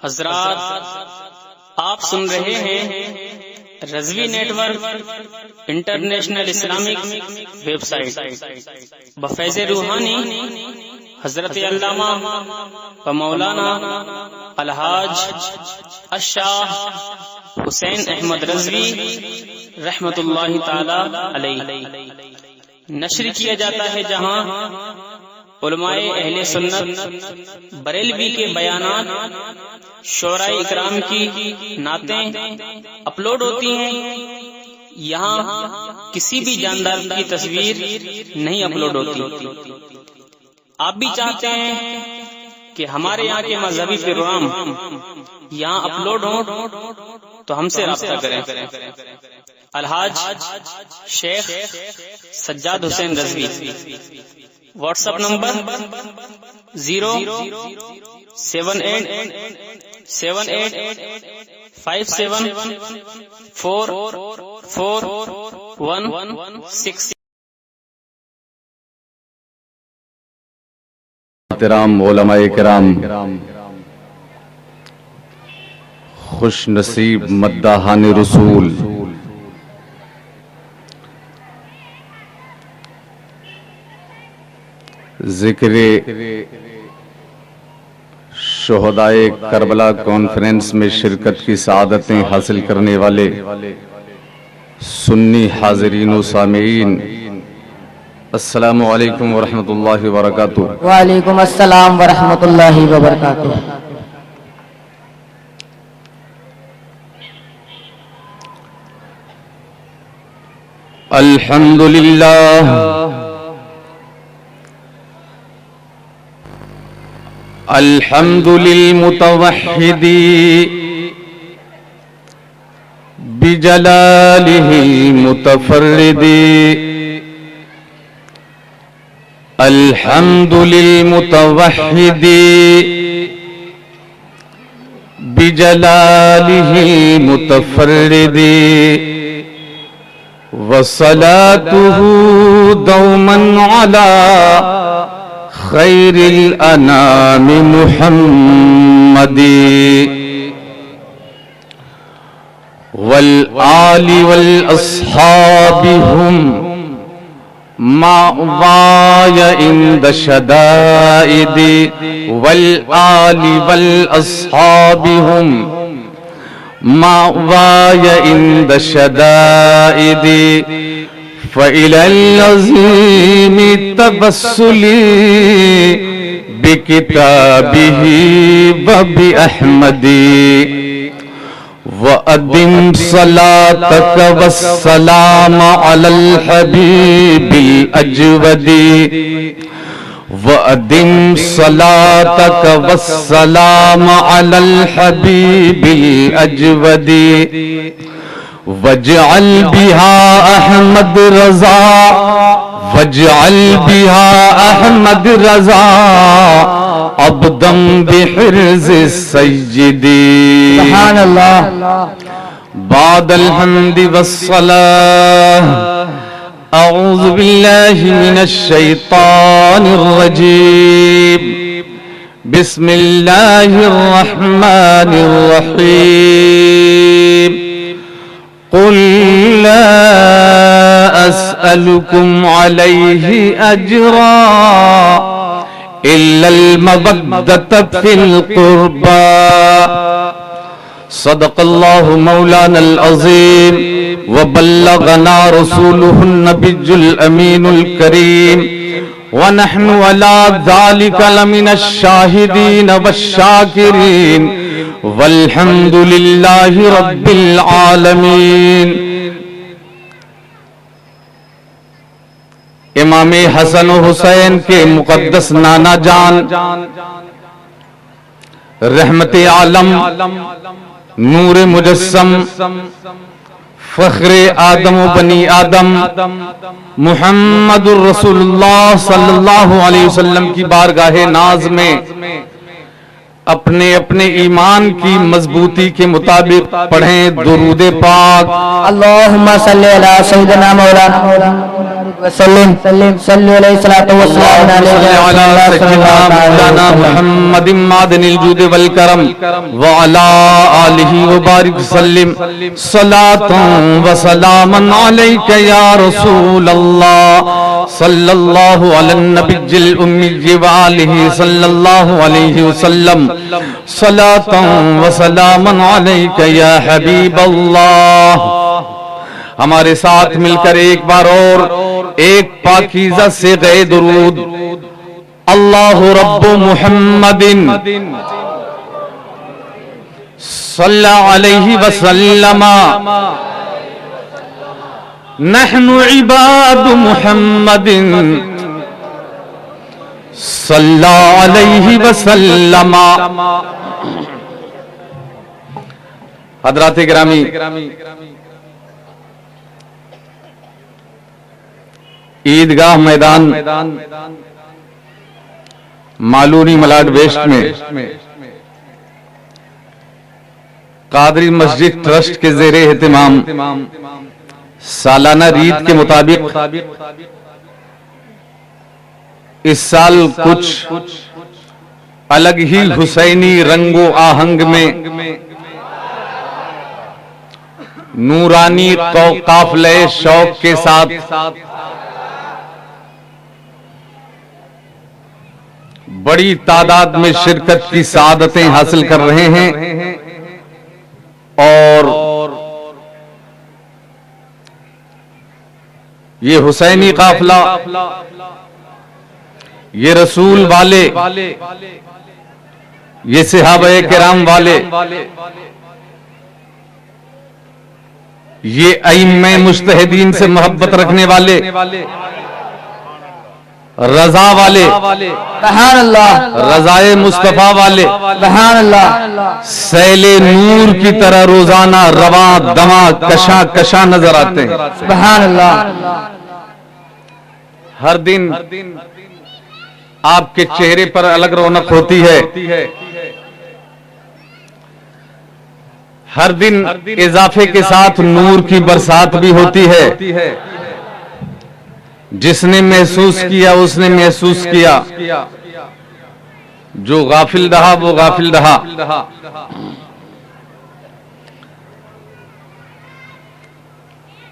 हजरात, आप सुन रहे हैं Razvi network international Islamic website बफैज़ रूहानी हजरत अल्लामा व मौलाना अलहाज अशाह हुसैन अहमद रज़वी रहमतुल्लाहि ताला अलैहि नश्र किया जाता है, जहां उलमाए अहले सुन्नत बरेलवी के बयानात शोराए इकराम की नातें अपलोड होती हैं। यहाँ किसी भी जानदार की तस्वीर नहीं अपलोड होती। आप भी चाहते हैं कि हमारे यहाँ के मजहबी प्रोग्राम यहाँ अपलोड हो तो हमसे राब्ता करें। Alhaj Sheikh Sajjad Hussain Razvi, WhatsApp number 0787857444116। मोहतरम उलमाए किराम, खुश नसीब मद्दाहान रसूल, जिक्र शोहदाए करबला कॉन्फ्रेंस में शिरकत की सआदतें हासिल करने वाले सुन्नी हाज़रीन व सामीईन, अस्सलामु अलैकुम व रहमतुल्लाहि व बरकातुहू। वालेकुम अस्सलाम व रहमतुल्लाहि व बरकातुहू। अल्हम्दुलिल्लाह अल्हम्दुलिल मुतवहिदी बिजलालिही मुतफर्रिदी, अल्हम्दुलिल मुतवहिदी बिजलालिही मुतफर्रिदी, वस्सलातुहु दौमन अला खैरिल अनामि मुहम्मदी, वल आलि वल अस्हाबि हुम मावाय इंद शदाइदी, वल आलि वल अस्हाबि हुम मावाय इंद शदाइदी, फ़इलल अज़ीमि तबस्सुली बिकिताबिही व बिअहमदी, व अदिम सलातक वस्सलाम अलल हबीबिल अजवदी, व अदिम सलातक वस्सलाम अलल हबीबिल अजवदी, वजअल बिहा अहमद रज़ा, वजअल बिहा अहमद रज़ा, अब्दम बिहिर्ज़ सय्यदी। सुभान अल्लाह। बादल हम्दि वस्सलाह, अऊज़ु बिल्लाहि मिनश शैतानिर रजीम, बिस्मिल्लाहिर रहमानिर रहीम। कुल ला अस्अलुकुम अलैहि अजरा इल्लल मवद्दत फिल कुर्बा, सदक़ल्लाहु मौलानल अज़ीम व बल्लगना रसूलुहुन नबियुल अमीनुल करीम, व नहनु अला ज़ालिका लमिनश शाहिदीन वश्शाकिरीन, वल्हम्दुलिल्लाहि रब्बिल आलमीन। इमाम हसन व हुसैन के मुकद्दस नाना जान रहमते आलम नूर मुजस्सम फख्रे आदम व बनी आदम मुहम्मदुर रसूलुल्लाह सल्लल्लाहु अलैहि वसल्लम की बारगाहे नाज में अपने अपने ईमान की मजबूती के मुताबिक पढ़ें दुरूद पाक। अल्लाहुम्मा सल्ली अला सय्यिदिना मौलाना वसल्लम सल्लल्लाहु अलैहि मौलाना मुहम्मदिन मादनिल जूद वल करम व अला आलिहि व बारिक सल्लिम सलातन व सलामन अलैका या रसूल अल्लाह सल्लल्लाहु अलैहि नबिय्यिल उम्मी व आलिहि सल्लल्लाहु अलैहि वसल्लम सलातन व सलामन अलैका या हबीब अल्लाह। हमारे साथ मिलकर एक बार और एक पाकीज़ा से गए दुरूद अल्लाहु रब्बु मुहम्मदिन सल्लल्लाहु अलैहि वसल्लम नहनु इबादु मुहम्मदिन सल्लल्लाहु अलैहि वसल्लम। हज़रात गिरामी, ईदगाह मैदान मालूनी मलाड वेस्ट में कादरी मस्जिद ट्रस्ट के ज़ेरे एहतिमाम सालाना रीत के मुताबिक इस साल कुछ अलग ही हुसैनी रंगो आहंग में नूरानी काफले शौक के साथ बड़ी तादाद में शिरकत की सादतें हासिल कर रहे हैं और ये हुसैनी काफला, ये रसूल वाले, ये सहाबाए किराम वाले, ये अइम्मे मुज्तहिदीन से मोहब्बत रखने वाले, रजा वाले, सुभान अल्लाह, रजाए मुस्तफा वाले, सुभान अल्लाह, सैले नूर की तरह रोजाना रवा दमा कशा कशा नजर आते हैं। सुभान अल्लाह। हर दिन आपके चेहरे पर अलग रौनक होती है, हर दिन इजाफे के साथ नूर की बरसात भी होती है। जिसने महसूस किया उसने महसूस किया, जो गाफिल रहा वो गाफिल रहा।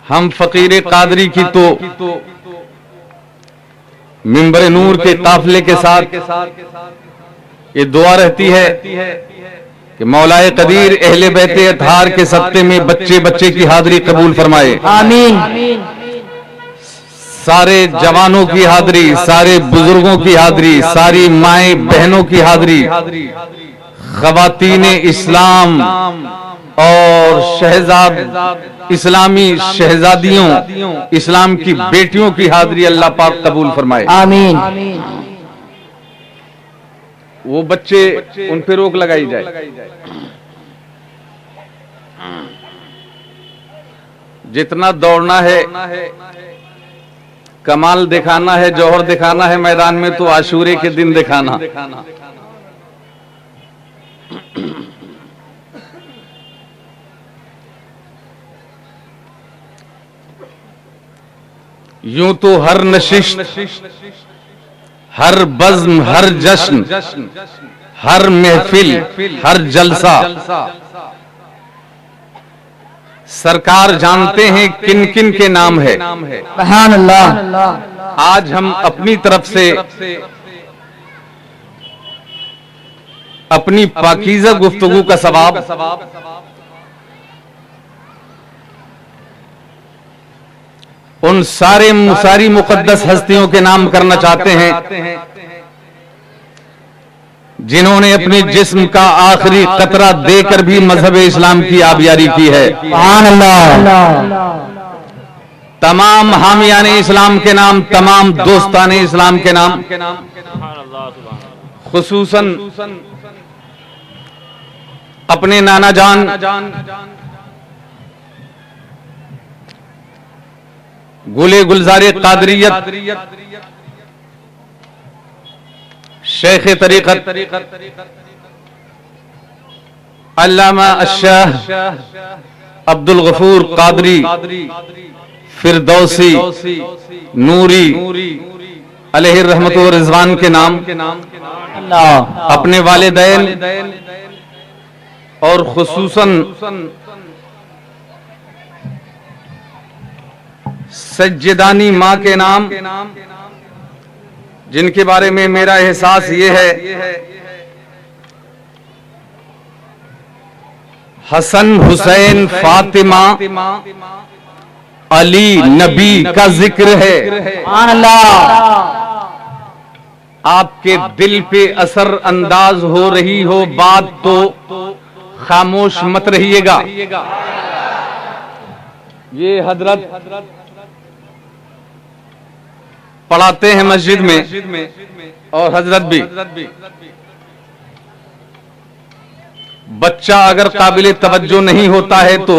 हम फकीर कादरी की तो मिंबर नूर के काफिले के साथ ये दुआ रहती है कि मौलाए कदीर अहले बैते अतहार के सत्ते में बच्चे बच्चे की हाजिरी कबूल फरमाए। आमीन। सारे जवानों की हाजिरी, सारे बुजुर्गों की हाजिरी, सारी माए बहनों की हाजिरी, खवातीने इस्लाम और शहजाद इस्लामी शहजादियों इस्लाम की बेटियों की हाजिरी अल्लाह पाक कबूल फरमाए। आमीन। वो बच्चे, उन पे रोक लगाई जाए। जितना दौड़ना है, कमाल दिखाना है, जौहर दिखाना है मैदान में, तो आशूरे के दिन दिखाना। यूं तो हर नशिश, हर बज़्म, हर जश्न, हर महफिल, हर जलसा सरकार जानते हैं किन किन के नाम है। सुभान अल्लाह। आज हम अपनी तरफ से अपनी पाकीज़ा गुफ्तगू का सवाब उन सारी मुकद्दस हस्तियों के नाम करना चाहते हैं जिन्होंने अपने जिस्म का आखिरी कतरा देकर भी मजहब इस्लाम की आबियारी की है। सुभान अल्लाह। तमाम हामियाने इस्लाम के नाम, तमाम दोस्ताने इस्लाम के नाम, खुसूसन अपने नाना जान गुले गुलजारे कादरियत शेख तरीक़त अल्लामा अशाह अब्दुल गफूर कादरी फिरदौसी नूरी अलैहि रहमत व रिजवान के नाम अल्लाह अपने वालिदैन और खुसूसन सज्जदानी माँ के नाम, जिनके बारे में मेरा एहसास ये है, हसन हुसैन फातिमा अली नबी का जिक्र है। सुभान अल्लाह। आपके दिल पे असर अंदाज हो रही हो बात तो खामोश मत रहिएगा। ये हजरत पढ़ाते हैं मस्जिद में और हजरत भी। बच्चा अगर काबिल तवज्जो नहीं होता है तो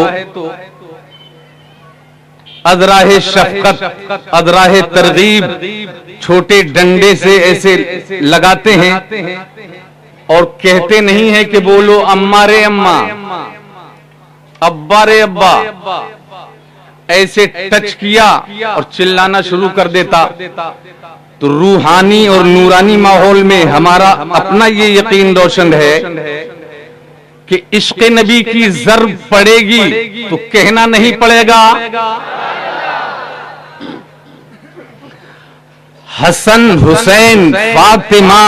अदराहे शफकत अदराहे तरगीब छोटे डंडे से ऐसे लगाते हैं और कहते नहीं है कि बोलो अम्मा रे अम्मा, अब्बा रे अब्बा, ऐसे टच किया और चिल्लाना शुरू कर देता तो रूहानी और नूरानी माहौल में हमारा अपना ये यकीन रोशन है कि इश्क़ नबी की ज़र्ब पड़ेगी तो कहना नहीं पड़ेगा हसन हुसैन फातिमा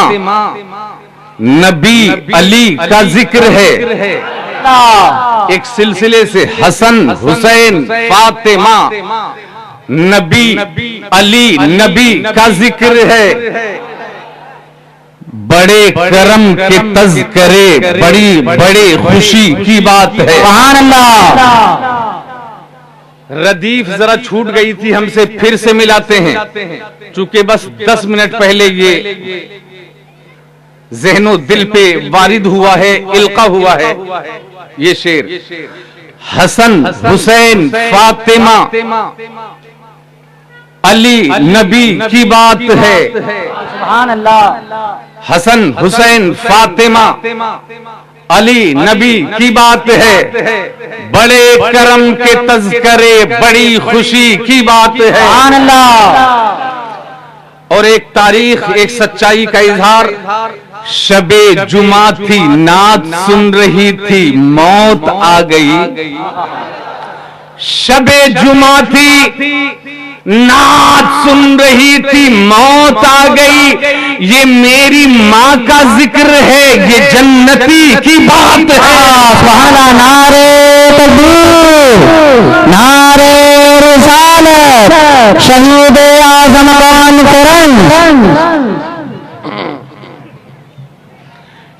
नबी अली का जिक्र है। एक सिलसिले से हसन हुसैन फातिमा नबी अली नबी का जिक्र है। बड़े करम के तज़किरे बड़ी बड़े खुशी की बात है। सुभान अल्लाह। रदीफ जरा छूट गई थी हमसे, फिर से मिलाते हैं चूंकि बस 10 मिनट पहले ये ज़हनो दिल पे वारिद हुआ है, इल्का हुआ है। ये शेर हसन हुसैन फातिमा अली नबी की बात है। सुभान अल्लाह। हसन हुसैन फातिमा अली नबी की बात है। बड़े करम के तज़किरे बड़ी खुशी की बात है। सुभान अल्लाह। और एक तारीख, एक सच्चाई का इजहार, शबे जुमा थी, नात सुन रही थी, मौत आ गई। शबे जुमा थी, नात सुन रही थी, मौत आ गई। ये मेरी माँ का जिक्र है, ये जन्नती की बात है। सुभान नारे तकबीर, नारे रिसालत, शहीद आज़म कौन करन।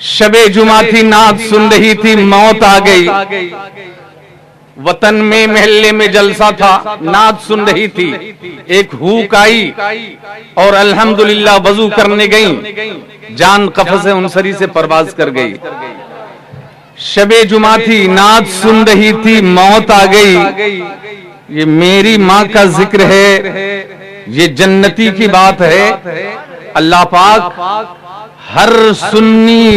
शबे जुमा थी, नात सुन रही थी, मौत आ गई। वतन में महल्ले में जलसा था, नात सुन रही थी, एक हुक आई और अल्हम्दुलिल्लाह वजू करने गई, जान कफ़स उनसरी से परवाज कर गई। शबे जुमा थी, नात सुन रही थी, मौत आ गई। ये मेरी माँ का जिक्र है, ये जन्नती की बात है। अल्लाह पाक हर सुन्नी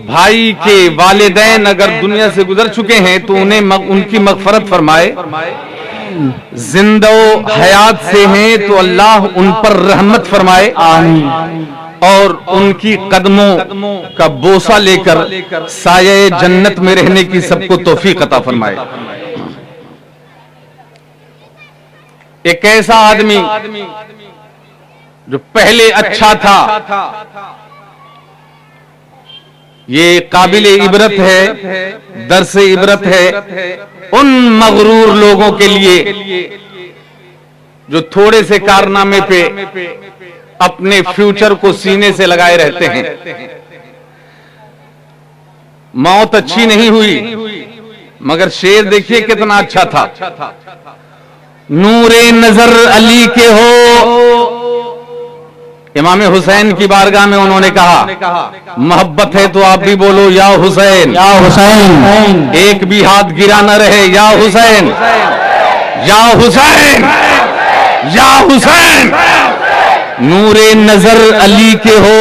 भाई के वालिदैन अगर दुनिया से गुजर चुके हैं तो उन्हें उनकी मग़फ़रत फरमाए। जिंदो हयात से हैं तो अल्लाह उन पर रहमत फरमाए। और उनकी कदमों का बोसा लेकर साये जन्नत में रहने की सबको तौफीक अता फरमाए। एक ऐसा आदमी जो पहले अच्छा था, ये काबिल इबरत है, दर्स इबरत है उन मगरूर लोगों के लिए जो थोड़े से कारनामे पे अपने फ्यूचर को सीने से लगाए रहते हैं। मौत अच्छी नहीं हुई मगर शेर देखिए कितना अच्छा था। नूरे नजर अली के हो, इमाम हुसैन की बारगाह में उन्होंने कहा मोहब्बत है तो आप भी बोलो या हुसैन, या हुसैन। एक भी हाथ गिरा न रहे, या हुसैन, या हुसैन, या हुसैन। नूरे नजर अली के हो,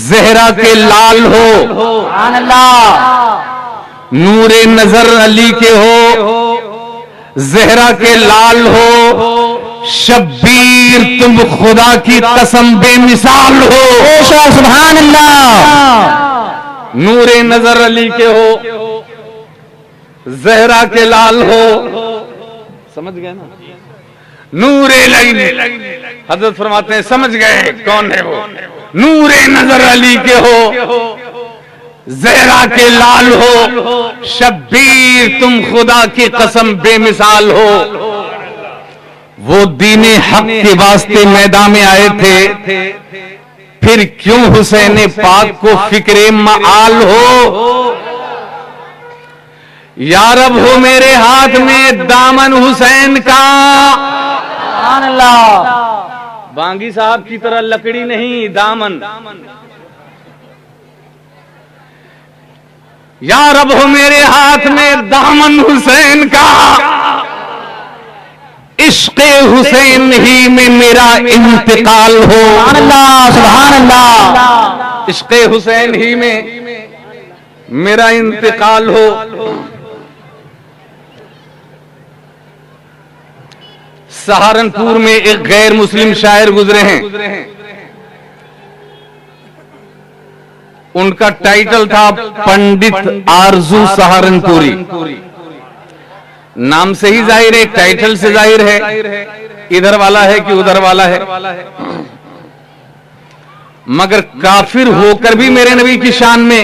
जहरा के लाल हो, सुभान अल्लाह। नूरे नजर अली के हो, जहरा के लाल हो, शब्बीर तुम खुदा की कसम बेमिसाल हो। सुभान अल्लाह। नूरे नजर अली के हो, जहरा के लाल हो, समझ गए ना? नूरे लगी, हजरत फरमाते हैं समझ गए कौन है वो। नूरे नजर अली के हो, जहरा के लाल हो, शब्बीर तुम खुदा की कसम बेमिसाल हो। वो दीने हक के वास्ते मैदान में आए थे, फिर क्यों हुसैन पाक को फिक्रे मआल हो। या रब हो मेरे हाथ में दामन हुसैन का, सुभान अल्लाह। बांगी साहब की तरह लकड़ी नहीं दामन। या रब हो मेरे हाथ में दामन हुसैन का, इश्क़े हुसैन ही में मेरा इंतकाल हो। सुभान अल्लाह, सुभान अल्लाह। इश्क़े हुसैन ही में मेरा इंतकाल हो। सहारनपुर में एक गैर मुस्लिम शायर गुजरे हैं, उनका टाइटल था पंडित आरजू सहारनपुरी। नाम से ही जाहिर है, टाइटल से जाहिर है इधर वाला है कि उधर वाला है। मगर काफिर होकर भी मेरे नबी की शान में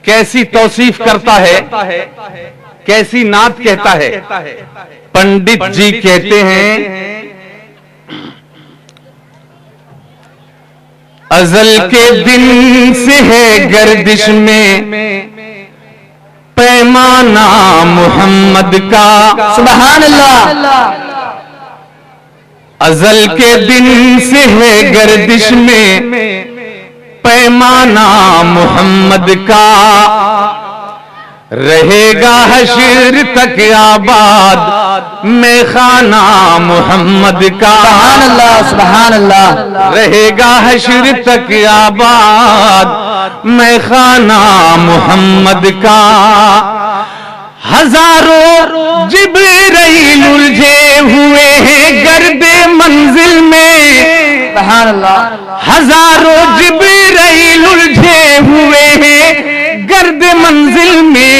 कैसी तौसीफ करता है, कैसी नात कहता है। पंडित जी कहते हैं अजल के दिन से है गर्दिश में पैमाना मोहम्मद का। सुभान अल्लाह। अजल के दिन से है गर्दिश में पैमाना मोहम्मद का, रहेगा हश्र तक आबाद मैं खाना मोहम्मद का। सुभान अल्लाह, सुभान अल्लाह। रहेगा हश्र तक आबाद मैं खाना मोहम्मद का। हजारों जिब्राइल उलझे हुए हैं गर्दे मंजिल में। सुभान अल्लाह। हजारों जिब्राइल उलझे हुए हैं गर्द मंजिल में,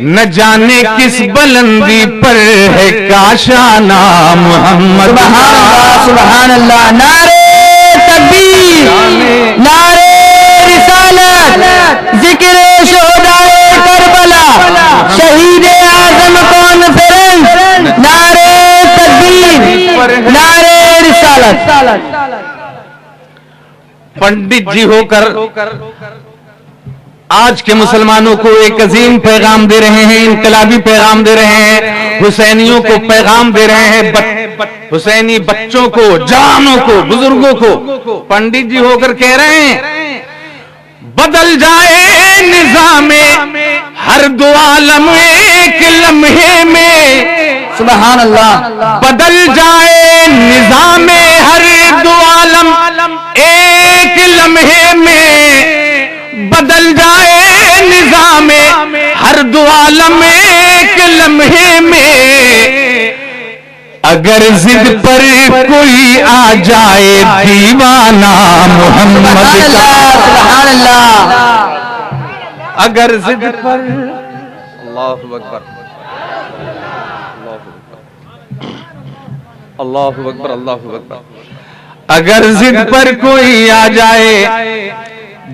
न जाने किस बुलंदी पर है काशाना मोहम्मद। सुभान अल्लाह, सुभान अल्लाह। नारे तकबीर, नारे रिसालत, जिक्र शोहदाए करबला, शहीद आजम कॉन्फ्रेंस। नारे तकबीर, नारे रिसालत। पंडित जी होकर आज के मुसलमानों को एक अजीम पैगाम दे रहे हैं, इनकलाबी पैगाम दे रहे हैं, हुसैनियों को पैगाम दे रहे हैं, हुसैनी बच्चों को, जवानों को, बुजुर्गों को। पंडित जी होकर कह रहे हैं बदल जाए निज़ामे हर दो आलम एक लम्हे में। सुभान अल्लाह। बदल जाए निज़ामे हर दो आलम एक लम्हे में, बदल जाए निज़ामे हर दो आलम एक लम्हे में। अगर जिद पर कोई आ जाए दीवाना मोहम्मद का। सुभान अल्लाह। अगर जिद पर, अल्लाहु अकबर, अल्लाहु अकबर, अल्लाहु अकबर। अगर जिद पर कोई आ जाए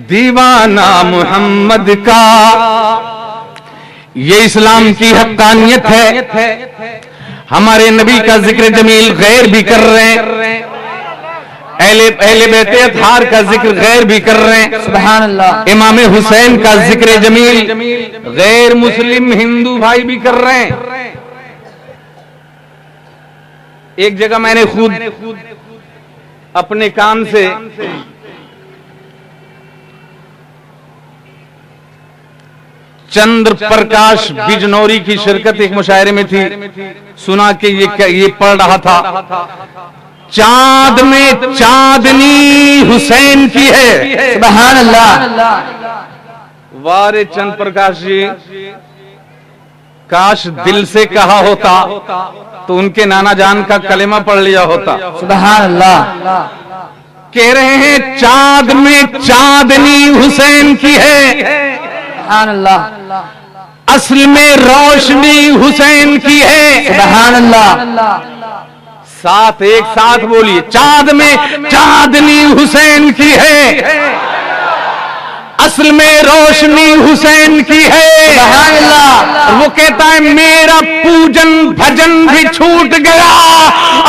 दीवाना मोहम्मद का, ये इस्लाम की हक्कानियत है। हमारे नबी का जिक्र जमील गैर भी कर रहे हैं, अहले बैते अतहार का जिक्र गैर भी कर रहे हैं। सुभान अल्लाह। इमाम हुसैन का जिक्र जमील गैर मुस्लिम हिंदू भाई भी कर रहे हैं। एक जगह मैंने खुद अपने कान से चंद्र प्रकाश बिजनौरी की शिरकत एक मुशायरे में थी, सुना कि ये पढ़ रहा था चांद में चांदनी हुसैन की है। सुभान अल्लाह। वारे चंद प्रकाश जी, काश दिल से कहा होता तो उनके नाना जान का कलेमा पढ़ लिया होता। सुभान अल्लाह। कह रहे हैं चांद में चांदनी हुसैन की है, सुभान अल्लाह। असल में रोशनी हुसैन की है। सुभान अल्लाह। साथ एक साथ बोलिए, चांद में चांदनी हुसैन की है, असल में रोशनी हुसैन की है। सुभान अल्लाह। वो कहता है मेरा पूजन भजन भी छूट गया,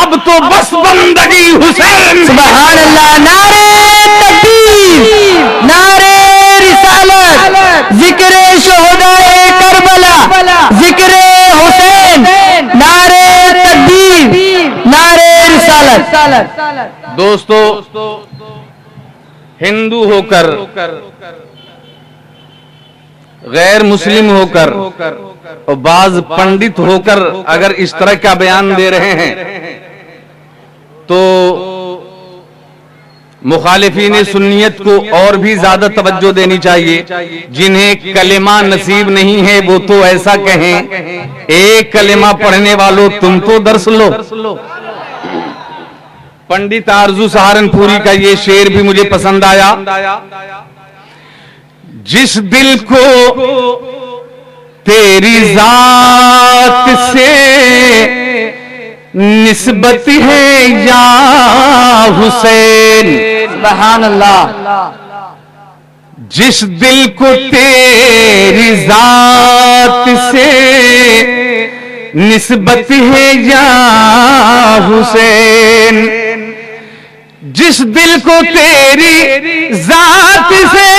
अब तो बस बंदगी हुसैन। सुभान अल्लाह। नारे तकबीर, नारे रिसालत, जिक्र शोहदाए करबला, जिक्र हुसैन, नारे तकबीर, नारे रिसालत। दोस्तों, हिंदू होकर, गैर मुस्लिम होकर और बाज पंडित होकर अगर इस तरह का बयान दे रहे हैं तो मुखालिफीन सुन्नियत को और भी ज्यादा तवज्जो देनी चाहिए। जिन्हें कलेमा नसीब नहीं है वो तो ऐसा कहें, एक कलेमा पढ़ने वालों तुम तो दर्स लो। पंडित आरजू सहारनपुरी का ये शेर भी मुझे पसंद आया। जिस दिल को तेरी जात से निस्बत है या हुसैन। सुभान अल्लाह। जिस दिल को तेरी जात से निस्बत है या हुसैन, जिस दिल को तेरी जात से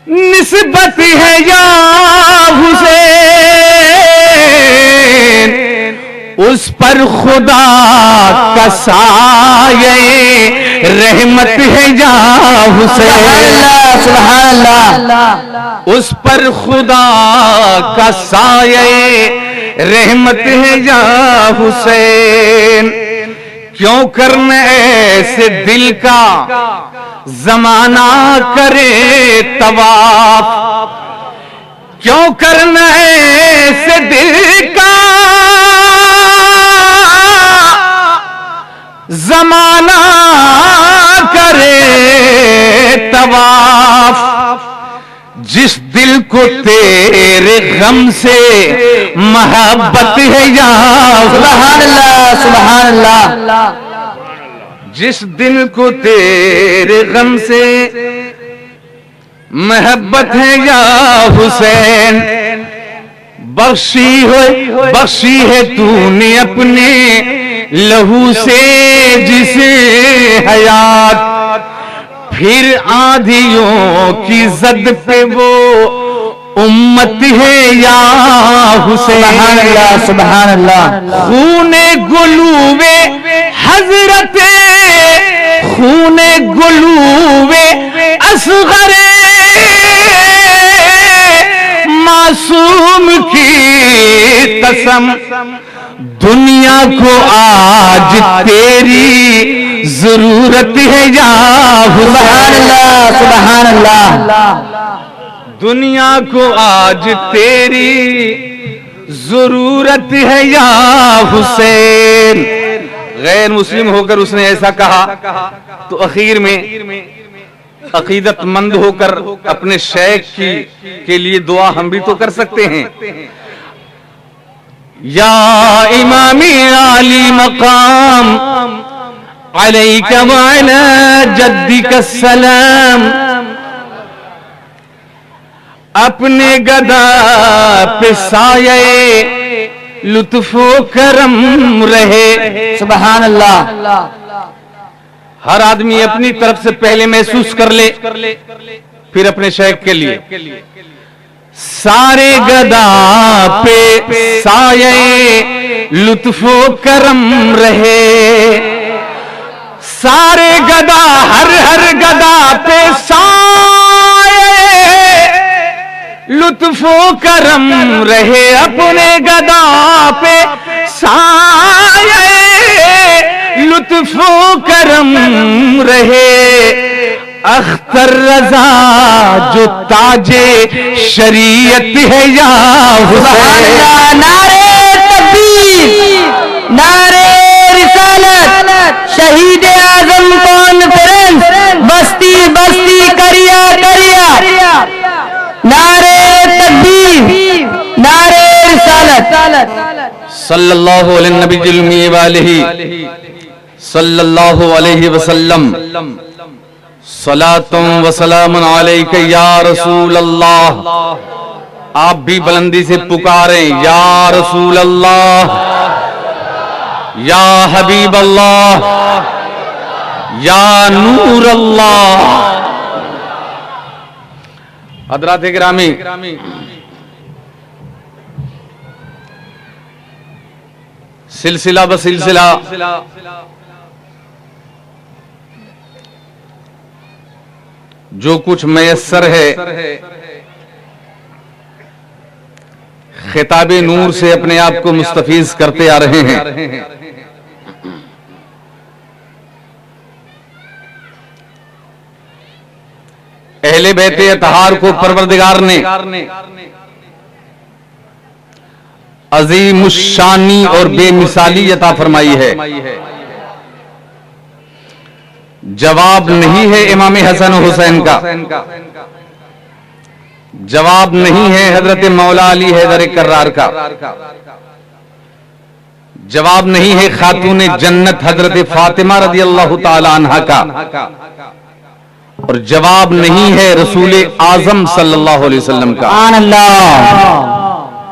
निस्बत है या हुसैन, उस पर खुदा का साये रहमत है या हुसैन। सुभान अल्लाह। उस पर खुदा का साये रहमत है या हुसैन। क्यों करने ऐसे दिल का जमाना करे तवाफ, क्यों करना ऐसे दिल का जमाना करे तवाफ, जिस दिल को तेरे गम से मोहब्बत है या सुभान अल्लाह। सुभान अल्लाह। जिस दिल को तेरे गम से मोहब्बत है या हुसैन, बख्शी है तूने अपने लहू से जिसे हयात, फिर आंधियों की जद पे वो उम्मत है या हुसैन। सुभान अल्लाह। सुभान अल्लाह। खूने गुलूवे हजरते, खूने गुलूवे असगरे मासूम की कसम, दुनिया को आज तेरी जरूरत है या सुभान अल्लाह। सुभान अल्लाह। दुनिया को आज तेरी जरूरत है या हुसैन। गैर मुस्लिम होकर उसने ऐसा कहा तो आखिर में अकीदतमंद होकर अपने शेख के लिए दुआ हम भी तो कर सकते हैं। या इमामी आली मकाम अलैका व अला जद्दिका सलाम, अपने गदा पे साये लुत्फो करम रहे। सुभान अल्लाह। हर आदमी अपनी तरफ से पहले महसूस कर ले, फिर अपने शेख के लिए। सारे गदा पे साये लुत्फो करम रहे, सारे गदा हर गदा पे साये लुत्फो करम रहे, अपने गदा पे साये लुत्फो करम रहे, अख्तर रजा जो ताजे शरीयत है या हुसैन। नारे तकबीर, नारे रिसालत, शहीद आजम कॉन्फ्रेंस, बस्ती बस्ती करिया करिया। नारे तकबीर, नारे रिसालत। सल्लल्लाहु अलैहि नबी वालिही सल्लल्लाहु अलैहि वसल्लम। सलातुम व सलामुन अलैका या रसूल अल्लाह। आप भी बुलंदी से पुकारें या रसूल अल्लाह, या हबीब अल्लाह, या नूर अल्लाह। हज़रात गिरामी, सिलसिला ब सिलसिला जो कुछ मयस्सर है खिताब नूर से अपने आप को मुस्तफीज करते आ रहे हैं। अहले बैते अतहार को परवरदिगार ने अजीमुश्शानी और बेमिसाली अता फरमाई है। जवाब नहीं है इमाम हसन हुसैन का, जवाब नहीं है हजरत मौला अली हैदर कर्रार का, जवाब नहीं है खातून जन्नत हजरत फातिमा रज़ी अल्लाह ताला अन्हा का, और जवाब नहीं है रसूल आजम सल्लल्लाहु अलैहि वसल्लम का।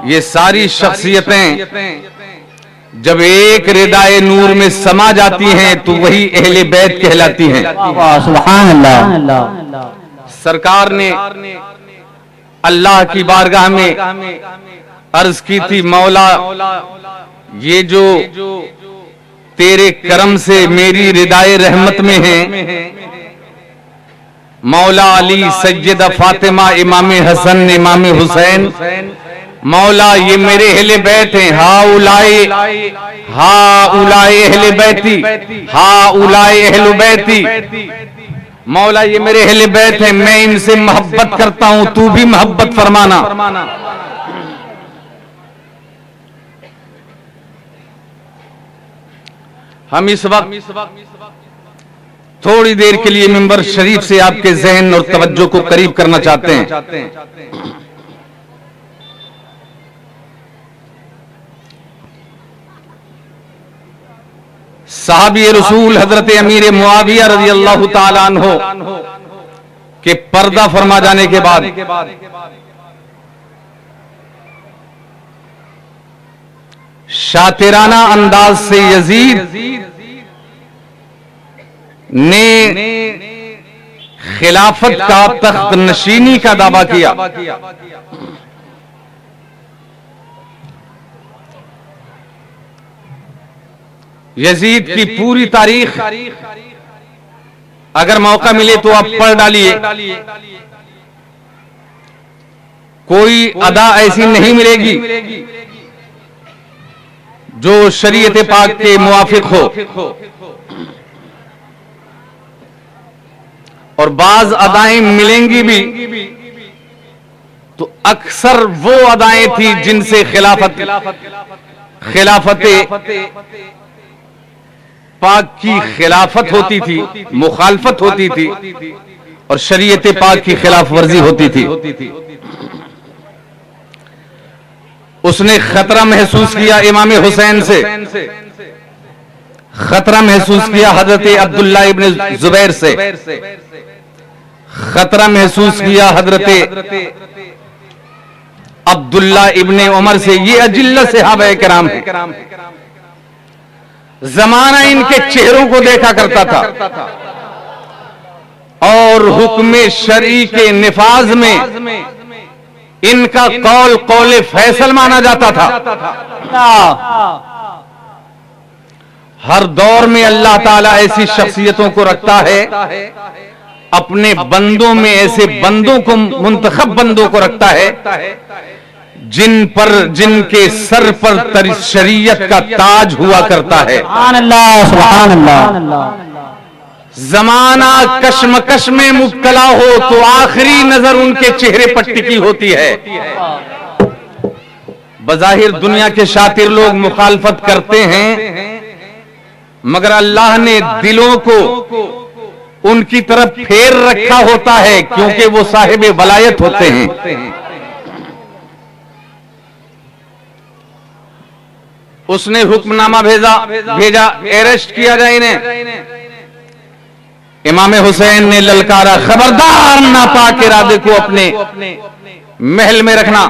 ये सारी शख्सियतें जब एक रिदाए नूर में समा जाती हैं तो वही अहले बैत कहलाती हैं। सुभान अल्लाह। सरकार ने अल्लाह की बारगाह में अर्ज की थी, मौला ये जो तेरे करम से मेरी रिदाए रहमत में है, मौला अली, सैयदा फातिमा, इमाम हसन, इमाम हुसैन, मौला ये मेरे अहले बैत हैं। हा उलाए अहले बैती, हा उलाए अहले बैती। मौला ये मेरे अहले बैत हैं, मैं इनसे मोहब्बत करता हूं, तू भी मोहब्बत फरमाना। हम इस वक्त थोड़ी देर के लिए मिंबर शरीफ से आपके जहन और तवज्जो को करीब करना चाहते हैं। साहबी रसूल हजरत अमीर मुआविया रज़ी अल्लाह ताला अन्हु के पर्दा फरमा जाने के बाद शातिराना अंदाज से यजीद ने खिलाफत का तख्त नशीनी का दावा किया। यजीद की पूरी तारीख अगर मौका मिले तो आप पढ़ डालिए, कोई अदा ऐसी नहीं मिलेगी जो शरीयत पाक के मुवाफिक हो, और बाज अदाएं मिलेंगी भी तो अक्सर वो अदाएं थी जिनसे खिलाफत पाक की खिलाफत होती थी, मुखालफत होती थी, और शरीयत पाक की खिलाफ वर्जी होती थी। उसने खतरा महसूस किया इमाम हुसैन से, खतरा महसूस किया हजरत अब्दुल्ला इब्न जुबैर से, खतरा महसूस किया हजरत अब्दुल्ला इब्ने उमर से। ये अजिल्ला सहाबा किराम है, जमाना इनके चेहरों को देखा करता था और हुक्म शरई के निफाज में इनका कौल कौले फैसल माना जाता था। हर दौर में अल्लाह ताला ऐसी शख्सियतों को रखता है, अपने बंदों में ऐसे बंदों को, मुंतखब बंदों को रखता है जिनके सर पर शरीयत का ताज हुआ करता है। सुभान अल्लाह, सुभान अल्लाह। जमाना कश्मकश में मुब्तला हो तो आखिरी नजर उनके चेहरे पर टिकी होती है। बज़ाहिर दुनिया के शातिर लोग मुखालफत करते हैं, मगर अल्लाह ने दिलों को उनकी तरफ फेर रखा होता है, क्योंकि वो साहिब वलायत होते हैं। उसने हुक्मनामा भेजा अरेस्ट किया जाए इन्हें। इमाम हुसैन ने ललकारा, खबरदार नापाक इरादे को अपने महल में रखना।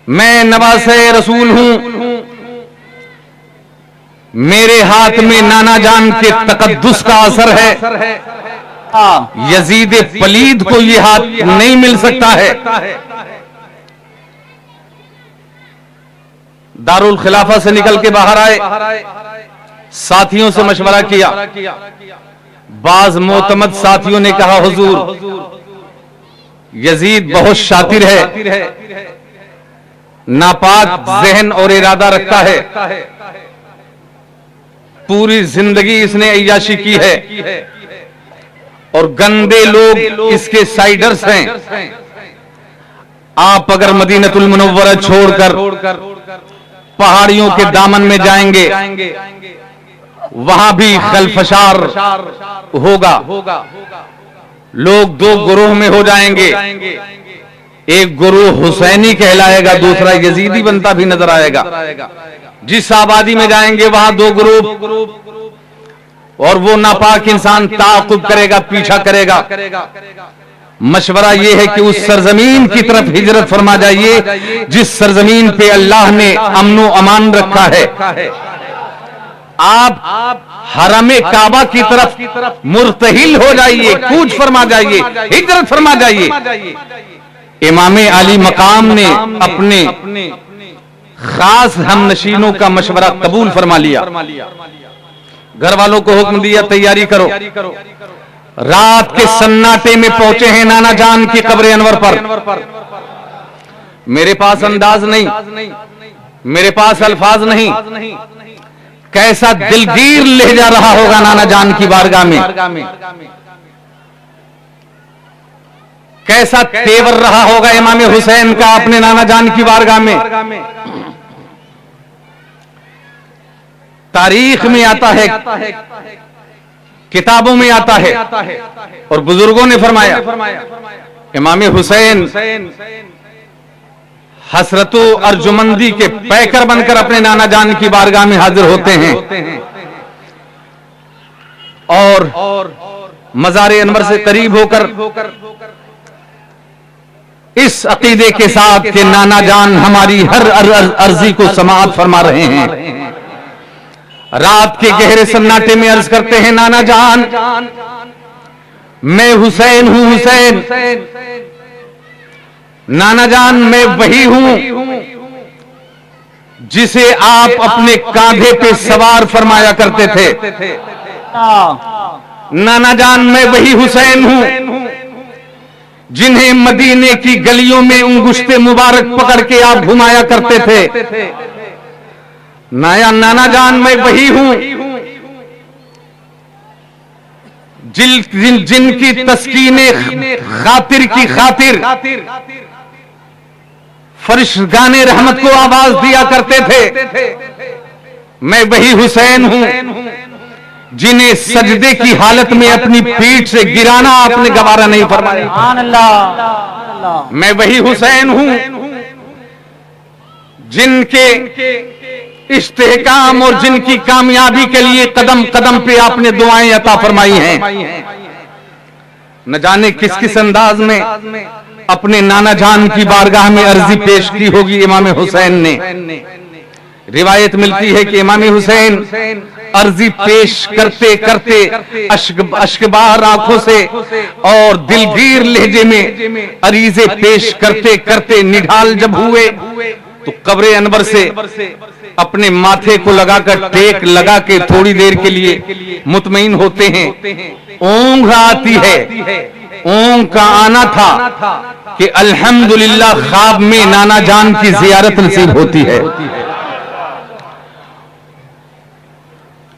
मैं नवासे रसूल हूं, मेरे हाथ में नाना जान के तकद्दुस का असर है। यजीद पलीद को यह हाथ नहीं मिल सकता है। दारुल खिलाफा से निकल के बाहर आए, साथियों से मशवरा किया। बाज मोतमद साथियों ने कहा, हुजूर यजीद बहुत शातिर है, नापाक जहन और इरादा रखता है, पूरी जिंदगी इसने अय्याशी की है और गंदे लोग इसके साइडर्स हैं। आप अगर मदीनतुल मुनव्वरा छोड़कर पहाड़ियों के दामन में जाएंगे, वहां भी खलफशार होगा। लोग दो गुरोह में हो जाएंगे, एक गुरोह हुसैनी कहलाएगा, दूसरा यजीदी बनता भी नजर आएगा। जिस आबादी में जाएंगे वहां दो ग्रुप, और वो नापाक इंसान ताक़ुब करेगा, पीछा करेगा। मशवरा यह है कि उस सरजमीन की तरफ हिजरत फरमा जाइए जिस सरजमीन पे अल्लाह ने अमनो अमान रखा है। आप हरम काबा की तरफ मुर्तहिल हो जाइए, कूच फरमा जाइए, हिजरत फरमा जाइए। इमाम आली मकाम ने अपने खास हमनशीनों का मशवरा कबूल फरमा लिया। घर वालों को हुक्म दिया, तैयारी करो। रात के सन्नाटे में पहुंचे हैं नाना जान की कब्र अनवर पर। मेरे पास अंदाज नहीं, मेरे पास अल्फाज नहीं, कैसा दिलगीर ले जा रहा होगा नाना जान की बारगाह में, कैसा तेवर रहा होगा इमाम हुसैन का अपने नाना जान की बारगाह में। तारीख में आता है, किताबों में आता है, और बुजुर्गों ने फरमाया इमाम हुसैन हसरतो अर्जुमंदी के पैकर बनकर अपने नाना जान की बारगाह में हाजिर होते हैं और मज़ार अनवर से करीब होकर इस अकीदे के साथ कि नाना जान हमारी हर अर्जी को समाअत फरमा रहे हैं। रात के गहरे सन्नाटे में अर्ज करते हैं, नाना जान मैं हुसैन हूं, हुसैन। नाना जान मैं वही हूं जिसे आप अपने कांधे पे सवार फरमाया करते थे। नाना जान मैं वही हुसैन हूं जिन्हें मदीने की गलियों में उंगुश्ते मुबारक पकड़ के आप घुमाया करते थे। नाना जान मैं वही हूं जिनकी तस्कीने खातिर की खातिर फरिश्तगाने रहमत को आवाज दिया करते थे। मैं वही हुसैन हूं जिन्हें सजदे की हालत में अपनी पीठ से गिराना आपने गवारा नहीं फरमाया। मैं वही हुसैन हूं जिनके इस्तेहकाम और जिनकी कामयाबी के लिए कदम कदम पे आपने दुआएं अता फरमाई हैं। न जाने किस किस अंदाज में अपने नाना जान की बारगाह में अर्जी पेश की होगी इमाम हुसैन ने। रिवायत मिलती है कि इमाम हुसैन अर्जी पेश करते करते अश्कबार आंखों से और दिलगीर लहजे में अरीजे पेश करते करते निढाल जब हुए तो कब्र अनवर से अपने माथे को लगाकर टेक लगा के थोड़ी देर के लिए मुतमईन होते हैं। ऊँघ आती है, ऊँघ का आना था कि अल्हम्दुलिल्लाह ख्वाब में नाना जान की जियारत नसीब होती है।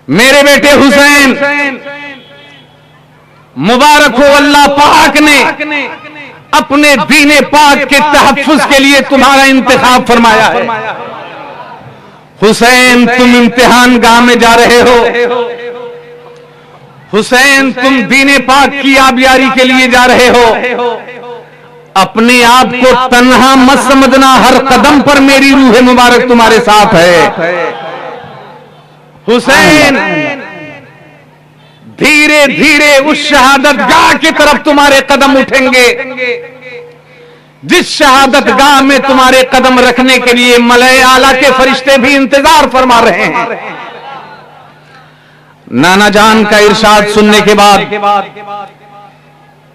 मेरे बेटे हुसैन, मुबारक हो, अल्लाह पाक ने अपने दीने पाक के तहफ्फुज के लिए तुम्हारा इंतखाब फरमाया है। हुसैन, तुम इम्तिहान गाह में जा रहे हो। हुसैन, तुम दीने पाक की आबियारी के लिए जा रहे हो। अपने आप को तन्हा मत समझना, हर कदम पर मेरी रूह मुबारक तुम्हारे साथ है। हुसैन, धीरे धीरे उस शहादत गाह की तरफ तुम्हारे कदम उठेंगे जिस शहादत गाह में तुम्हारे कदम रखने के लिए मलए आला के फरिश्ते भी इंतजार फरमा रहे हैं। नाना जान का इरशाद सुनने के बाद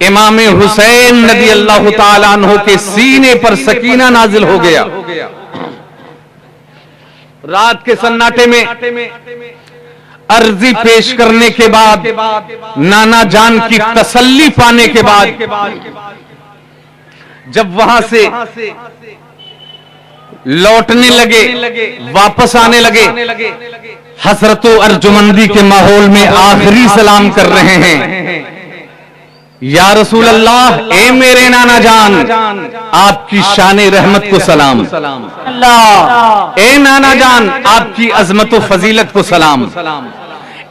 इमाम हुसैन रज़ी अल्लाह ताला अन्हु के सीने पर सकीना नाजिल हो गया। रात के सन्नाटे में अर्जी पेश करने के बाद, नाना जान की तसल्ली पाने के बाद, जब वहां से लौटने लगे, वापस आने लगे, हसरतो अर्जुमंदी के माहौल में आखिरी सलाम कर रहे हैं। या रसूल अल्लाह, ए मेरे नाना जान, आपकी शान रहमत को सलाम। ए नाना जान, आपकी अजमत व फजीलत को सलाम।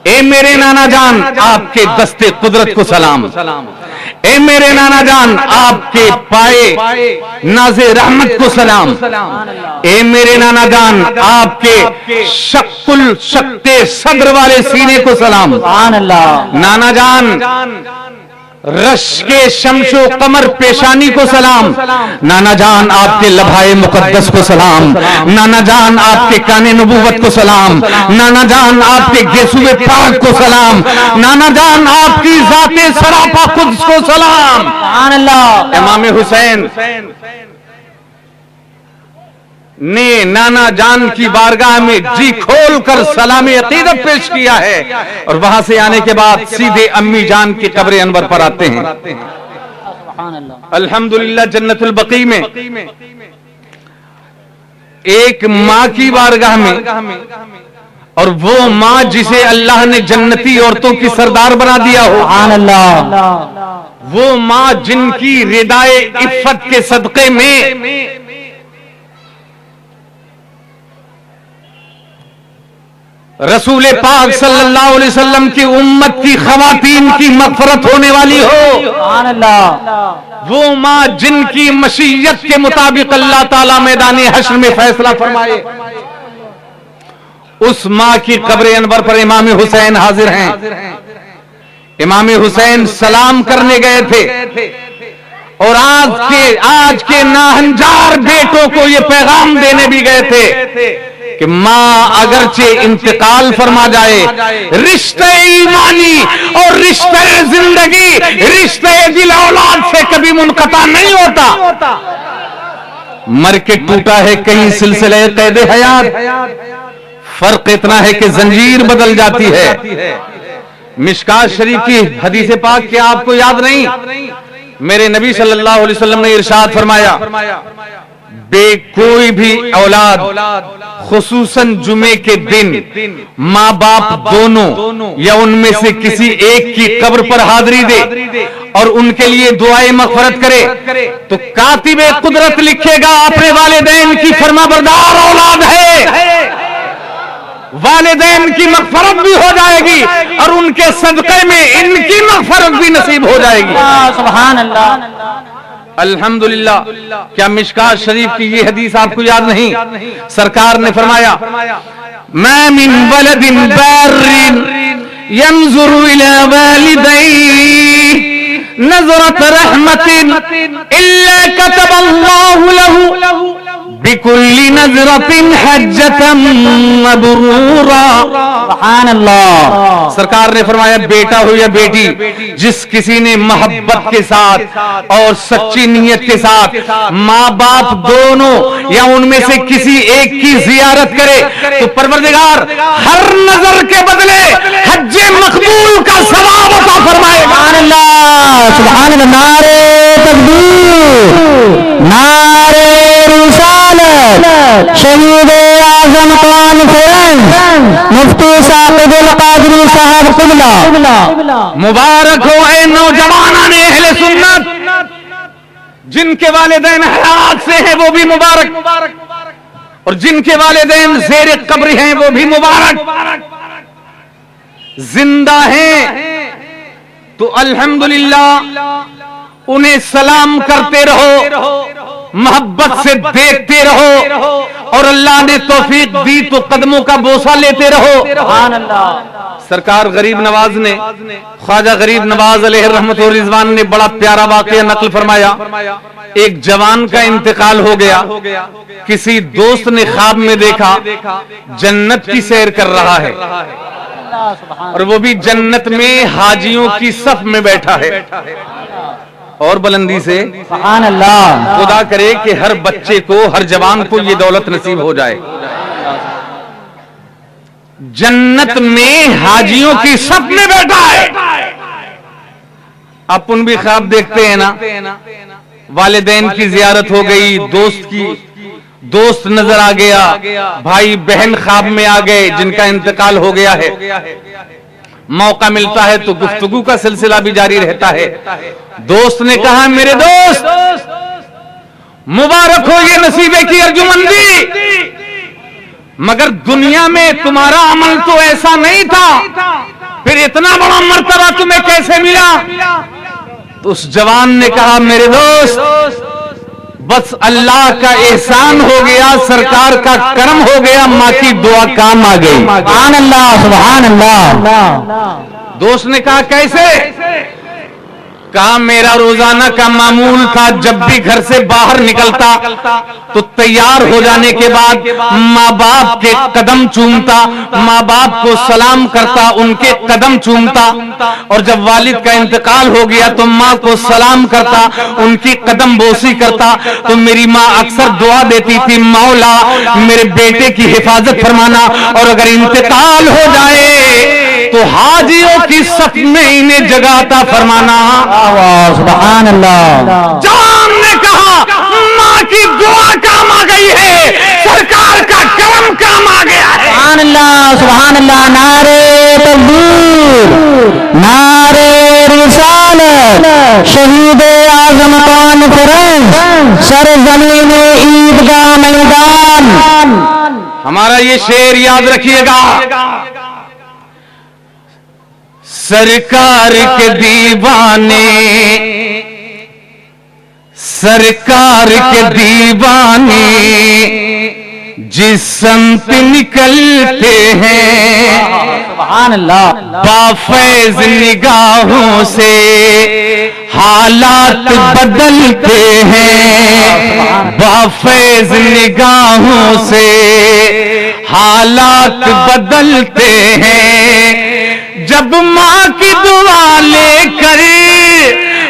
ए मेरे नाना जान, आपके दस्ते कुदरत को सलाम। ए मेरे नाना जान, आपके पाए नाज़े रहमत को सलाम। ए मेरे नाना जान, आपके शक्कुल शक्ते सद्र वाले सीने को सलाम। नाना जान, रश के शमशो कमर पेशानी को सलाम। नाना जान, आपके लभाए मुकद्दस को सलाम। नाना जान, आपके काने नबूवत को सलाम। नाना जान, आपके गेसुए पाक को सलाम। नाना जान, आपकी जाते सरापा कुद्स को सलाम। इमाम हुसैन ने नाना जान की बारगाह में जी खोल कर सलाम अकीदत पेश किया है और वहां से आने के बाद सीधे अम्मी जान की कब्र अनवर पर आते हैं। अल्हम्दुलिल्लाह, जन्नतुल बकी में एक माँ की बारगाह में, और वो माँ जिसे अल्लाह ने जन्नती औरतों की सरदार बना दिया हो, वो माँ जिनकी रिदाए इफ्फत के सदक़े में रसूल पाक सल्लल्लाहु अलैहि वसल्लम की उम्मत की खवातीन की मग़फ़िरत होने वाली हो, वो माँ जिनकी मशीयत के मुताबिक अल्लाह ताला मैदान हश्र में फैसला फरमाए, उस माँ की कब्र अनवर पर इमाम हुसैन हाजिर हैं। इमाम हुसैन सलाम करने गए थे और आज के नाहंजार बेटों को ये पैगाम देने भी गए थे कि माँ अगरचे इंतकाल फरमा जाए, रिश्ते ईमानी और रिश्ते जिंदगी, रिश्ते दिल औलाद से कभी मुनक़ता नहीं होता। मर के टूटा है कहीं सिलसिले क़ैद हयात, फर्क इतना है कि जंजीर बदल जाती है। मिशकात शरीफ की हदीस पाक क्या आपको याद नहीं? मेरे नबी सल्लल्लाहु अलैहि वसल्लम ने इरशाद फरमाया, कोई भी औलाद खुसूसन जुमे के दिन माँ बाप दोनों या उनमें से किसी एक की कब्र पर हाजिरी दे और उनके लिए दुआए मग़फ़िरत करे तो कातिबे कुदरत लिखेगा अपने वालिदैन की फरमाबरदार औलाद है, वालिदैन की मग़फ़िरत भी हो जाएगी और उनके सदक़े में इनकी मग़फ़िरत भी नसीब हो जाएगी। सुभान अल्लाह, अल्हम्दुलिल्लाह। क्या मिशकात शरीफ की ये हदीस आपको याद नहीं? सरकार ने फरमाया, मा मिन वलदिन बारिन यंज़ुरु इला वालिदैहि नज़रत रहमतिन इल्ला कतबल्लाहु लहू बिकुल्ली नज़रतिन हज्जतन मबरूरा। सुभान अल्लाह। सरकार ने फरमाया, बेटा हो या बेटी, जिस किसी ने मोहब्बत के साथ और सच्ची नीयत के साथ माँ बाप दोनों या उनमें से किसी एक की जियारत करे तो परवरदिगार हर नजर के बदले हज्जे मकबूल का सवाब अता फरमाएगा। सुभान अल्लाह। नारे तकबीर, नारे रिसालत, शहीद आज़म कॉन्फ्रेंस, मुफ्ती साकिबुल साहब कुबला। मुबारक हो ऐ नौजवान अहले सुन्नत, जिनके वालिदैन हयात से हैं वो भी मुबारक, और जिनके वालिदैन ज़ेरे कब्र हैं वो भी मुबारक। जिंदा हैं तो अल्हम्दुलिल्लाह उन्हें सलाम करते रहो, मोहब्बत से देखते रहो, और अल्लाह ने तौफीक दी तो कदमों का बोसा लेते रहो। सुभान अल्लाह। सरकार गरीब नवाज ने, ख्वाजा गरीब नवाज अलैहि रहमत व रिजवान ने बड़ा प्यारा वाकया नकल फरमाया। एक जवान का इंतकाल हो गया, किसी दोस्त ने ख्वाब में देखा जन्नत की सैर कर रहा है, और वो भी जन्नत में हाजियों की सफ में बैठा है। और बुलंदी से सुभान अल्लाह। खुदा करे कि हर बच्चे को, हर जवान को ये दौलत नसीब हो जाए। जन्नत में हाजियों की सफ में बैठा है। अपन भी ख्वाब देखते हैं ना, वालिदैन की जियारत हो गई, दोस्त नजर आ गया, भाई बहन ख्वाब में आ गए जिनका इंतकाल हो गया है। मौका मिलता है तो गुफ्तगू का सिलसिला भी जारी रहता है। दोस्त ने कहा मेरे दोस्त मुबारक हो ये नसीबे की अर्जुमंदी, मगर दुनिया में तुम्हारा अमल तो ऐसा नहीं था, फिर इतना बड़ा मर्तबा तुम्हें कैसे मिला? तो उस जवान ने कहा मेरे दोस्त बस अल्लाह का एहसान हो गया, सरकार का करम हो गया, माँ की दुआ काम आ गई। सुभान अल्लाह, सुभान अल्लाह। दोस्त ने कहा कैसे? कहा मेरा रोजाना का मामूल था, जब भी घर से बाहर निकलता तो तैयार हो जाने के बाद माँ बाप के कदम चूमता, माँ बाप को सलाम करता, उनके कदम चूमता, और जब वालिद का इंतकाल हो गया तो माँ को सलाम करता, उनकी कदम बोसी करता। तो मेरी माँ अक्सर दुआ देती थी मौला मेरे बेटे की हिफाजत फरमाना, और अगर इंतकाल हो जाए तो हाजियों की सफ में इन्हें जगाता फरमाना। सुभान अल्लाह। जवान ने कहा माँ की दुआ काम आ गई है, सरकार का करम काम आ गया है। सुभान अल्लाह, सुभान अल्लाह। नारे तकबीर, नारे रिसालत, शहीद आज़म कॉन्फ्रेंस, सरज़मीन ईदगाह मैदान। हमारा ये शेर याद रखिएगा, सरकार के दीवाने, सरकार के दीवाने जिस संत निकलते हैं, सुभान अल्लाह। बाफैज निगाहों से हालात बदलते हैं, बाफैज निगाहों से हालात बदलते हैं। जब माँ की दुआ लेकर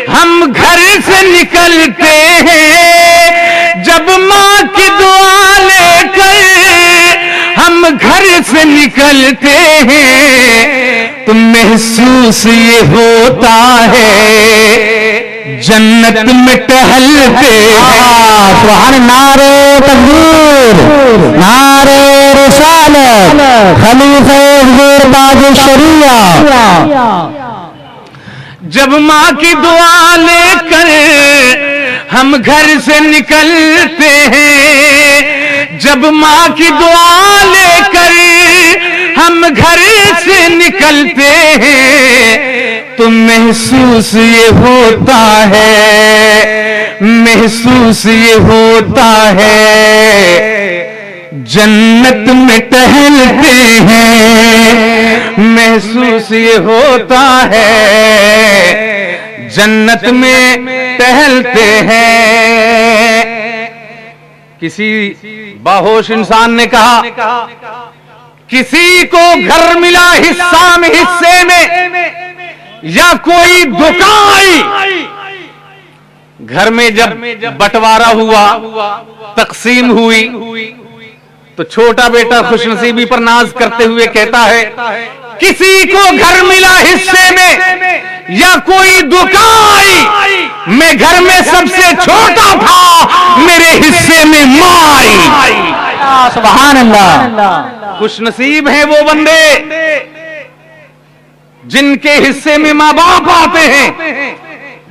हम घर से निकलते हैं, जब माँ की दुआ लेकर हम घर से निकलते हैं, तो महसूस ये होता है जन्नत में टहलते हैं। सुभान। नारे तकबीर, नारे रिसालत, खलीफे बाज शरिया। जब माँ की दुआ लेकर हम घर से निकलते हैं, जब माँ की दुआ लेकर हम घर से निकलते हैं, तो महसूस ये होता है, महसूस ये होता है जन्नत में टहलते हैं, महसूस ये होता है जन्नत में टहलते हैं। किसी बाहोश इंसान ने कहा किसी को घर मिला हिस्से में या कोई दुकान आई, घर में जब बंटवारा हुआ, तकसीम हुई, तो छोटा बेटा खुशनसीबी पर नाज करते हुए कहता है किसी को घर मिला हिस्से में या कोई दुकान आई, मैं घर में सबसे छोटा था, मेरे हिस्से में माँ आई। सुभान अल्लाह। खुशनसीब हैं वो बंदे जिनके हिस्से में माँ बाप आते हैं,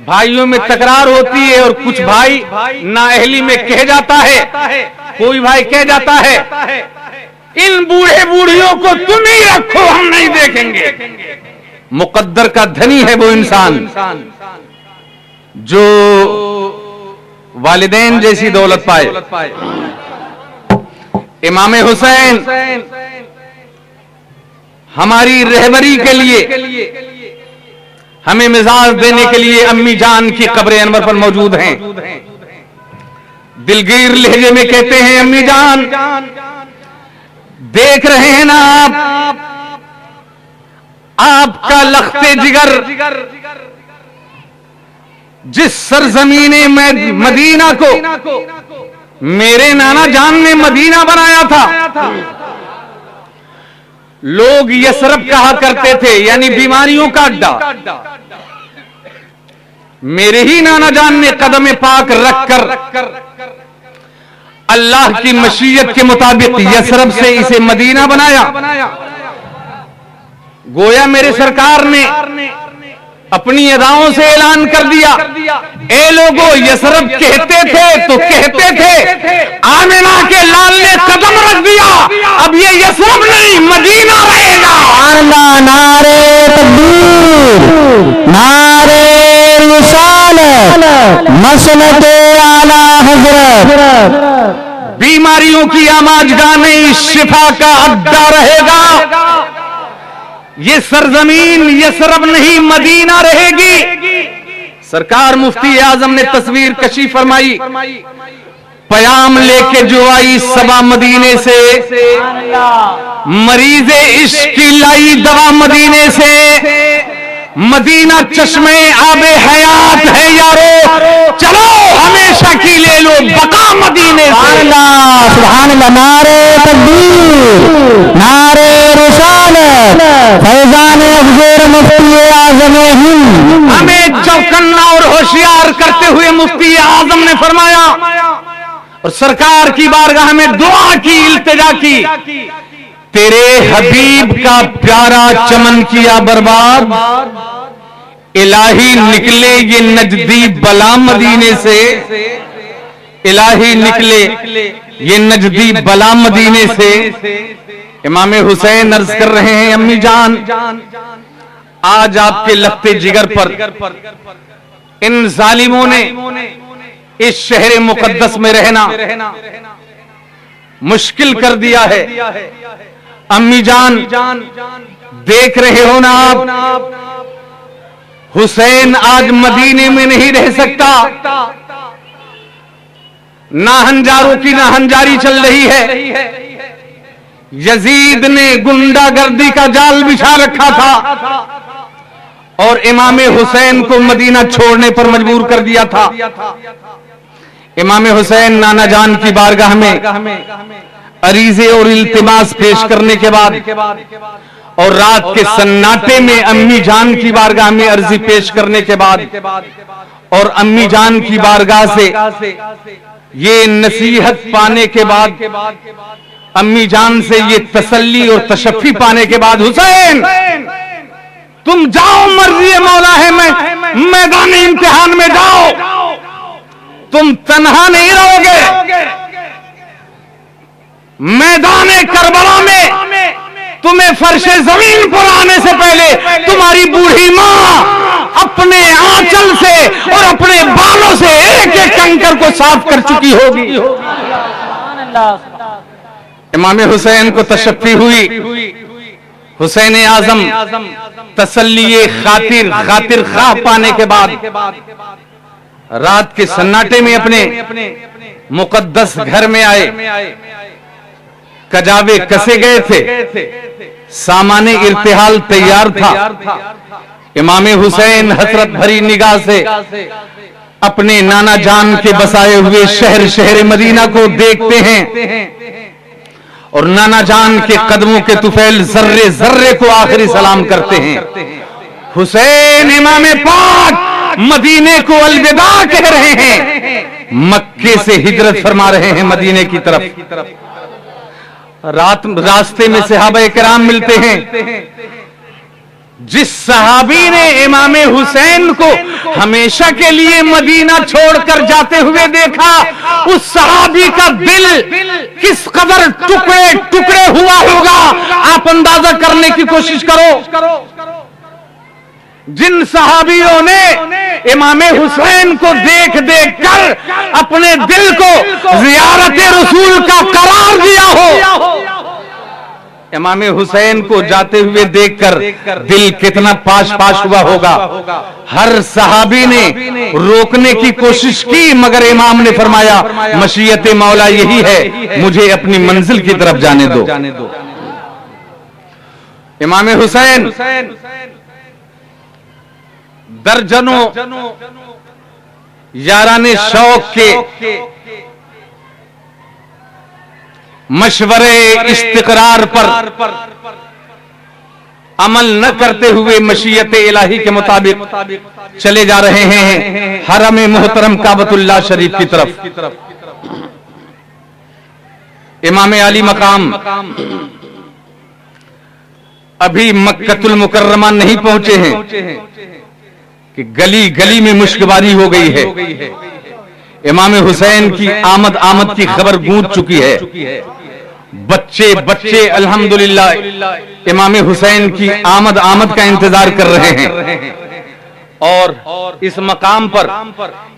भाइयों में तकरार होती है और कुछ भाई नाअहली में कह जाता है, कोई भाई कह जाता है इन बूढ़े बूढ़ियों को तुम ही रखो, हम नहीं देखेंगे। मुकद्दर का धनी है वो इंसान जो वालिदैन जैसी दौलत पाए। इमाम हुसैन हमारी रहबरी के लिए, हमें मिजाज देने के लिए अम्मी जान की कब्र अनवर पर मौजूद हैं। दिलगीर लहजे में कहते हैं, अम्मी जान देख रहे हैं ना आपका लख्ते जिगर जिस सरजमीने मदीना को मेरे नाना जान ने मदीना बनाया था। लोग यसरब कहा करते थे, यानी बीमारियों का अड्डा। मेरे ही नाना जान ने कदम पाक रखकर अल्लाह की मशीयत के मुताबिक यसरब से इसे मदीना बनाया। गोया मेरे सरकार ने अपनी अदाओं से ऐलान कर दिया, ए लोगों यसरब कहते थे तो कहते थे, आमिना के लाल ने कदम रख दिया, अब ये यसरब नहीं मदीना रहेगा। नारे तकबीर, नारे रिसालत, मसलक आला हजरत। बीमारियों की आमाजगाह नहीं, शिफा का अड्डा रहेगा। ये सरजमीन यसरब नहीं मदीना रहेगी। सरकार मुफ्ती आजम ने तस्वीर कशी फरमाई, पयाम लेके जो आई सबा मदीने से, मरीजे इश्क की लाई दवा मदीने से। मदीना चश्मे आबे हयात है यारो, चलो हमेशा की ले लो बका मदीने से। सुभान अल्लाह, नारे तकबीर, नारे रिसालत, फैजान अफजल मुफ्ती आजम हिंद। हमें चौकन्ना और होशियार करते हुए मुफ्ती आजम ने फरमाया और सरकार की बारगाह में दुआ की, इल्तिजा की, तेरे हबीब का प्यारा चमन किया बर्बाद, इलाही निकले ये नजदी बला मदीने से। इलाही निकले ये नजदी बला मदीने से। इमाम हुसैन अर्ज कर रहे हैं, अम्मी जान आज आपके लखते जिगर पर इन जालिमों ने इस शहर मुकद्दस में रहना मुश्किल कर दिया है। अम्मी जान देख रहे हो ना आप, हुसैन आज मदीने में नहीं रह सकता। नाहंजारों की नाहंजारी चल रही है। यजीद ने गुंडागर्दी का जाल बिछा रखा था और इमाम हुसैन को मदीना छोड़ने पर मजबूर कर दिया था। इमाम हुसैन नाना जान की बारगाह में अरीजे और इल्तिमास पेश करने के बाद और रात के सन्नाटे में अम्मी जान की बारगाह में अर्जी पेश करने के बाद और अम्मी जान की बारगाह से ये नसीहत पाने के बाद, अम्मी जान से ये तसल्ली और तशफ़ी पाने के बाद, हुसैन तुम जाओ, मर्जी मौला है, मैं मैदान इम्तिहान में जाओ, तुम तन्हा नहीं रहोगे। मैदान करबला में तुम्हें फर्शे जमीन पर आने से पहले तुम्हारी बूढ़ी माँ अपने आंचल से और अपने बालों से एक एक कंकर को साफ कर चुकी होगी। इमाम हुसैन को तशफ़ी हुई। हुसैन आजम तसल्ली खातिर खा पाने के बाद रात के सन्नाटे में अपने मुकद्दस घर में आए। कजावे कसे गए थे, सामाने इर्तिहाल तैयार था। इमाम हुसैन हसरत भरी निगाह से अपने नाना जान के बसाए हुए शहर मदीना को देखते हैं और नाना जान के कदमों के तुफैल जर्रे जर्रे को आखिरी सलाम करते हैं। हुसैन इमाम पाक मदीने को अलविदा कह रहे हैं, मक्के से हिजरत फरमा रहे हैं मदीने की तरफ। रास्ते में सहाबा-ए-किराम मिलते हैं। जिस सहाबी ने इमाम हुसैन को हमेशा के लिए मदीना छोड़कर जाते हुए देखा, उस सहाबी का दिल किस कदर टुकड़े टुकड़े हुआ होगा, आप अंदाजा करने की कोशिश करो। जिन सहाबियों ने इमाम हुसैन को देख देख कर अपने दिल को ज़ियारत रसूल का करार दिया हो, इमाम हुसैन को जाते हुए देखकर दिल कितना पाश पाश हुआ होगा। हर सहाबी ने रोकने की कोशिश की, मगर इमाम ने फरमाया मशीयत मौला यही है, मुझे अपनी मंजिल की तरफ जाने दो। इमाम हुसैन दर्जनों याराने शौक के मशवरे इस्तिकरार पर अमल न करते हुए मशीयत इलाही के मुताबिक चले जा रहे हैं हरम मोहतरम काबतुल्लाह शरीफ की तरफ। इमाम आली मकाम अभी मक्कतुल मुकर्रमा नहीं पहुंचे हैं कि गली गली में मुश्कबारी हो गई है। इमाम हुसैन की आमद की खबर गूंज चुकी है। बच्चे बच्चे अल्हम्दुलिल्लाह इमाम हुसैन की आमद का इंतजार कर रहे हैं। और इस मकाम पर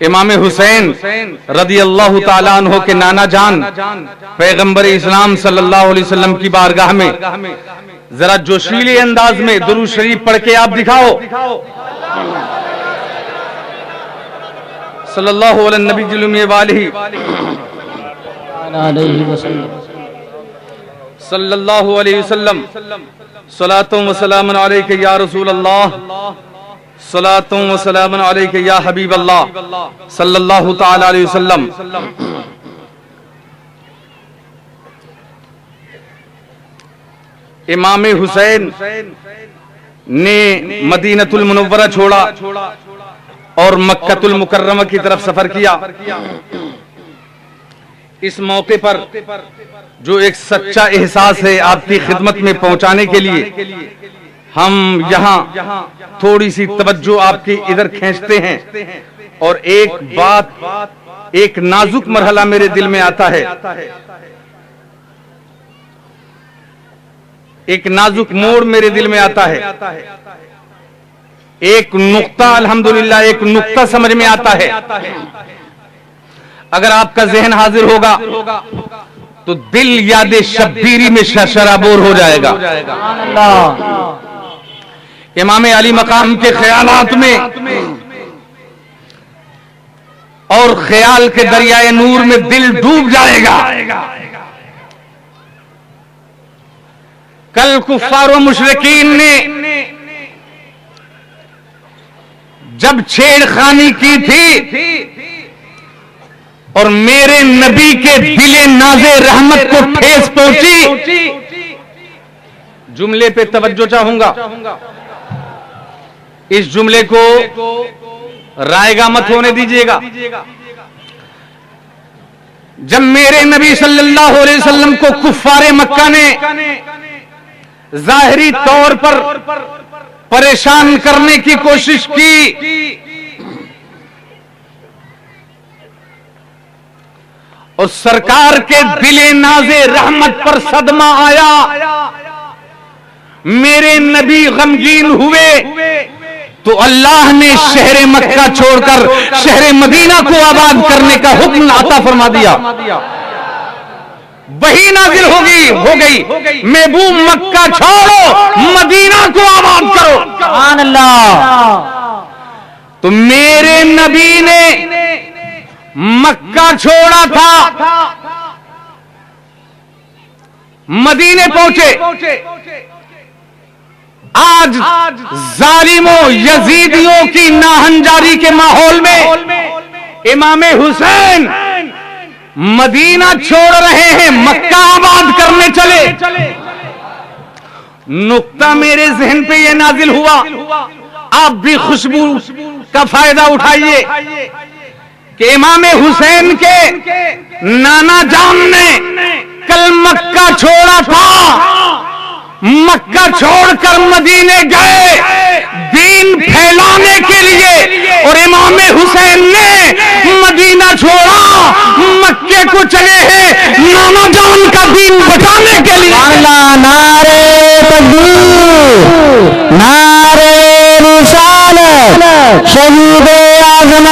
इमाम हुसैन रदियल्लाहु ताला अन्हु के नाना जान पैगंबर इस्लाम सल्लल्लाहु अलैहि वसल्लम की बारगाह में जरा जोशीले अंदाज में दुरूद शरीफ पढ़ के आप दिखाओ। सल्लल्लाहु अलैहि नबी वालिही सल्लल्लाहु अलैहि वसल्लम सलातुम व सलामुन अलैका या रसूल अल्लाह सलातुम व सलामुन अलैका या हबीब अल्लाह सल्लल्लाहु ताला अलैहि वसल्लम। इमाम हुसैन ने मदीनतुल मुनव्वरा छोड़ा और मक्कतुल मुकर्रमा की तरफ सफर किया। इस मौके पर जो एक सच्चा एहसास है आपकी खिदमत में पहुंचाने के लिए हम यहाँ थोड़ी सी तवज्जो आपकी इधर खींचते हैं। और एक बात, एक नाजुक मरहला मेरे दिल में आता है, एक नाजुक मोड़ मेरे दिल में आता है, एक नुक्ता अल्हम्दुलिल्लाह एक नुक्ता समझ में आता है। अगर आपका जहन हाजिर होगा तो दिल याद शब्बीरी में शराबोर हो जाएगा। इमाम अली मकाम के ख्यालात में और ख्याल के दरियाए नूर में दिल डूब जाएगा। कल कुफ्फार व मुशरिकीन ने जब छेड़खानी की थी और मेरे नबी के दिले नाज़े रहमत को ठेस पहुंची, जुमले पे तवज्जो चाहूंगा। इस जुमले को रायगा मत होने दीजिएगा। जब मेरे नबी सल्लल्लाहु अलैहि वसल्लम को कुफ्फारे मक्का ने जाहिरी तौर पर परेशान करने की कोशिश की और सरकार के दिले नाज़े रहमत पर सदमा आया, मेरे नबी गमगीन हुए, तो अल्लाह ने शहर मक्का छोड़कर शहर मदीना को आबाद करने का हुक्म अता फरमा दिया। वही नाजिल हो गई महबूब मक्का छोड़ो मदीना को आबाद करो। सुभान अल्लाह। तो मेरे नबी ने मक्का छोड़ा था, मदीने पहुंचे। आज जालिमों यजीदियों की नाहंजारी के माहौल में इमाम हुसैन मदीना छोड़ रहे हैं, मक्का आबाद करने चले। नुक्ता मेरे जहन पे ये नाजिल हुआ, आप भी खुशबू का फायदा उठाइए कि इमाम हुसैन के नाना जान ने कल मक्का छोड़ा था, मक्का छोड़कर मदीने गए दीन फैलाने के लिए, और इमाम हुसैन ने मदीना छोड़ा, मक्के को चले हैं नाना जान का दीन बचाने के लिए। नारे तकबीर, नारे रिसालत, शहीद आज़म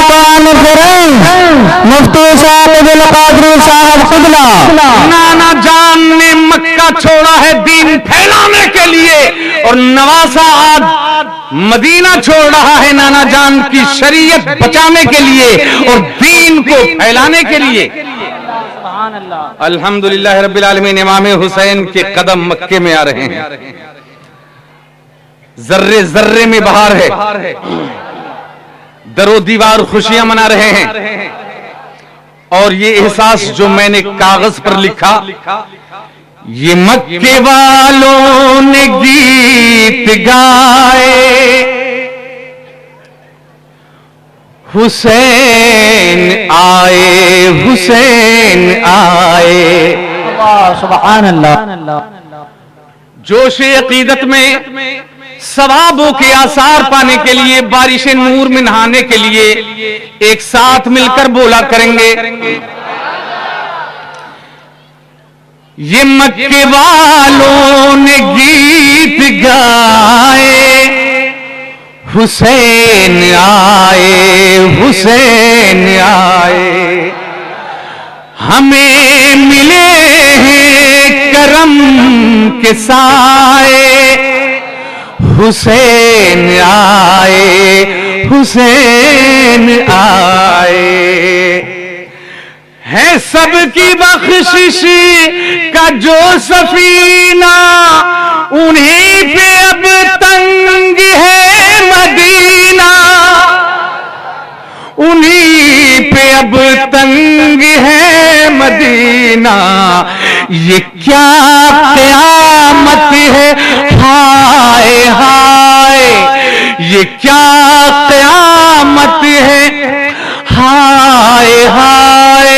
मुफ्ती साहिब कादरी साहब क़िबला। नाना जान ने मक्का छोड़ा है दीन फैलाने के लिए, और नवासा आज मदीना छोड़ रहा है नाना जान की शरीयत बचाने के लिए और दीन को फैलाने के लिए। अल्हम्दुलिल्लाह रब्बिल आलमीन। इमाम हुसैन के कदम मक्के में आ रहे हैं, जर्रे जर्रे में बहार है, दरो दीवार खुशियां मना रहे हैं। और ये एहसास जो मैंने कागज पर लिखा, ये मक्के वालों ने गीत गाए, हुसैन आए, हुसैन आए। सुभान अल्लाह। जोश अकीदत में सवाबों के आसार पाने के लिए, बारिश नूर में नहाने के लिए एक साथ मिलकर बोला करेंगे, ये मक्के वालों ने गीत गाए, हुसैन आए, हुसैन आए। हमें मिले हैं करम के साए, हुसैन आए, हुसैन आए। है सबकी बख्शिश का जो सफीना, उन्हीं पे अब तंग है मदीना, उन्हीं पे अब तंग है मदीना। ये क्या क़यामत है, हाय हाय, ये क्या क़यामत है, हाय हाय।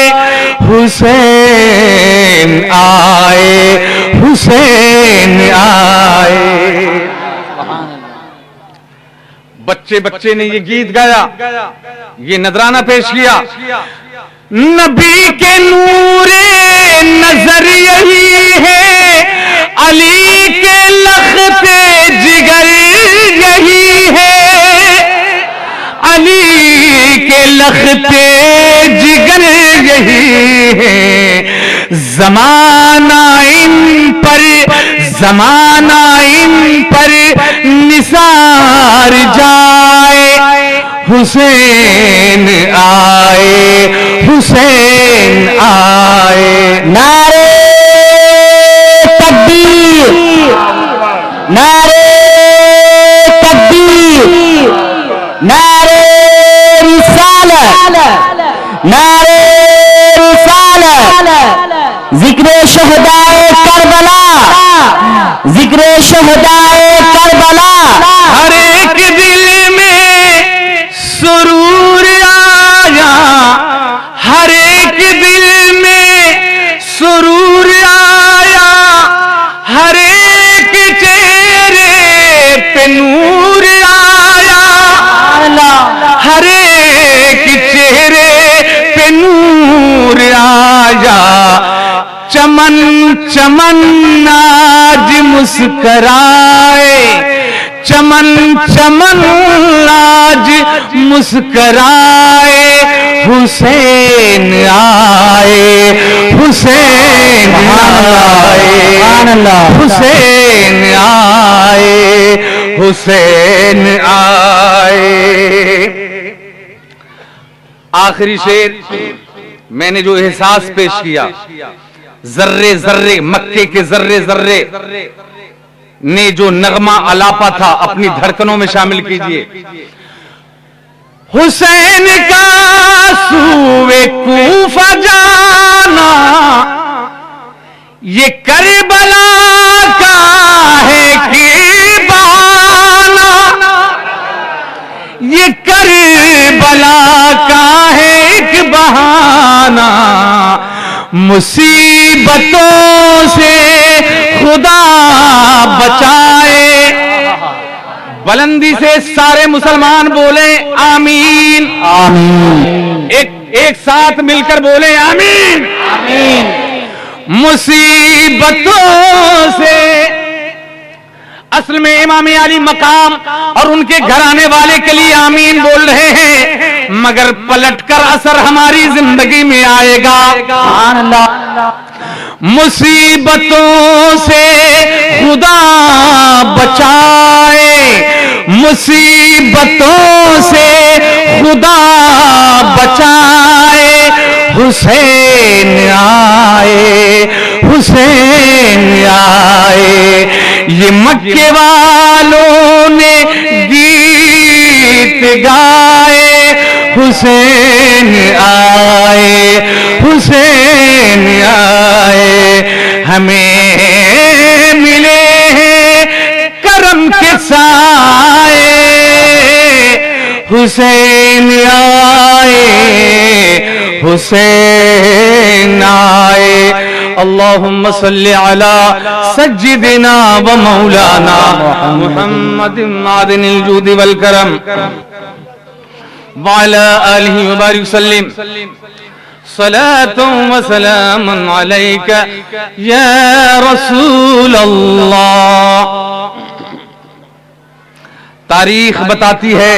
हुसैन आए, हुसैन आए। बच्चे बच्चे ने ये गीत गाया, ये नजराना पेश किया। नबी के नूरे नजर यही है, अली के लखते जिगर यही है, अली के लखते जिगर यही है। जमाना इन पर, जमाना इन पर निसार जाए, हुसैन आए, हुसैन आए। नारे तकबीर, नारे तकबीर, नारे रिसालत, नारे रिसालत। जिक्र शहदाए करबला, जिक्र शहदाए करबला। हर एक दिल में सुरूर आया, हर एक दिल में सुरूर आया, हर एक चेहरे पे नूर आया, हर एक चेहरे पे नूर आया। चमन चमन आज मुस्कराए, चमन चमन आज मुस्कराए। हुसैन आए, हुसैन आए, हुसैन आए, हुसैन आए। आखिरी शेर मैंने जो एहसास पेश किया, जर्रे जर्रे, मक्के के जर्रे जर्रे ने जो नगमा अलापा था अपनी धड़कनों में शामिल कीजिए। हुसैन का सूए कूफा जाना, ये करबला का है कि बहाना, ये करबला का है कि बहाना। मुसीबतों से खुदा बचाए। बुलंदी से सारे मुसलमान बोले आमीन आमीन। एक साथ मिलकर बोले आमीन आमीन। मुसीबतों से, असल में इमाम अली मकाम और उनके घर आने वाले के लिए आमीन बोल रहे हैं, मगर पलटकर असर हमारी जिंदगी में आएगा। मुसीबतों से खुदा बचाए, मुसीबतों से खुदा बचाए। हुसैन आए, हुसैन आए, ये मक्के वालों ने गीत गाए। हुसैन आए, हुसैन आए, हमें मिले हैं करम के साए। हुसैन आए, हुसैन आए। अल्लाहुम्मा सल्ली अला सय्यिदिना व मौलाना मुहम्मदिन मादिनिल जूदि वल करम व अला आलिहि व बारिक सल्लिम। सलातु व सलामुन अलैका या रसूल अल्लाह। तारीख बताती है,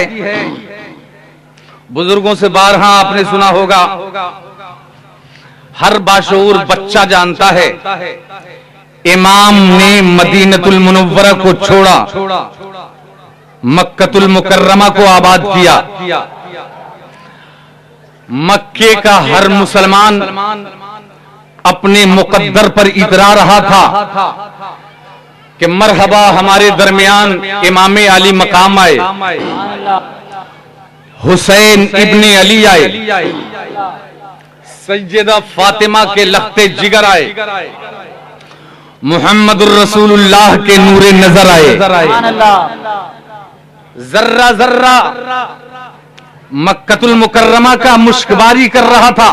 बुजुर्गों से बारहा आपने सुना होगा, हर बाशऊर बच्चा जानता है, इमाम ने मदीनतुल मुनव्वरा को छोड़ा, मक्कतुल मुकर्रमा को आबाद किया। मक्के का हर मुसलमान अपने मुकद्दर पर इतरा रहा था कि मरहबा हमारे दरमियान इमाम अली मकाम आए, हुसैन इब्ने अली आए, सैयदा फातिमा के लख्ते जिगर आए, मुहम्मदुर रसूलुल्लाह के नूरे नजर आए। जर्रा जर्रा मक्कतुल मुकर्रमा का मुश्कबारी कर रहा था।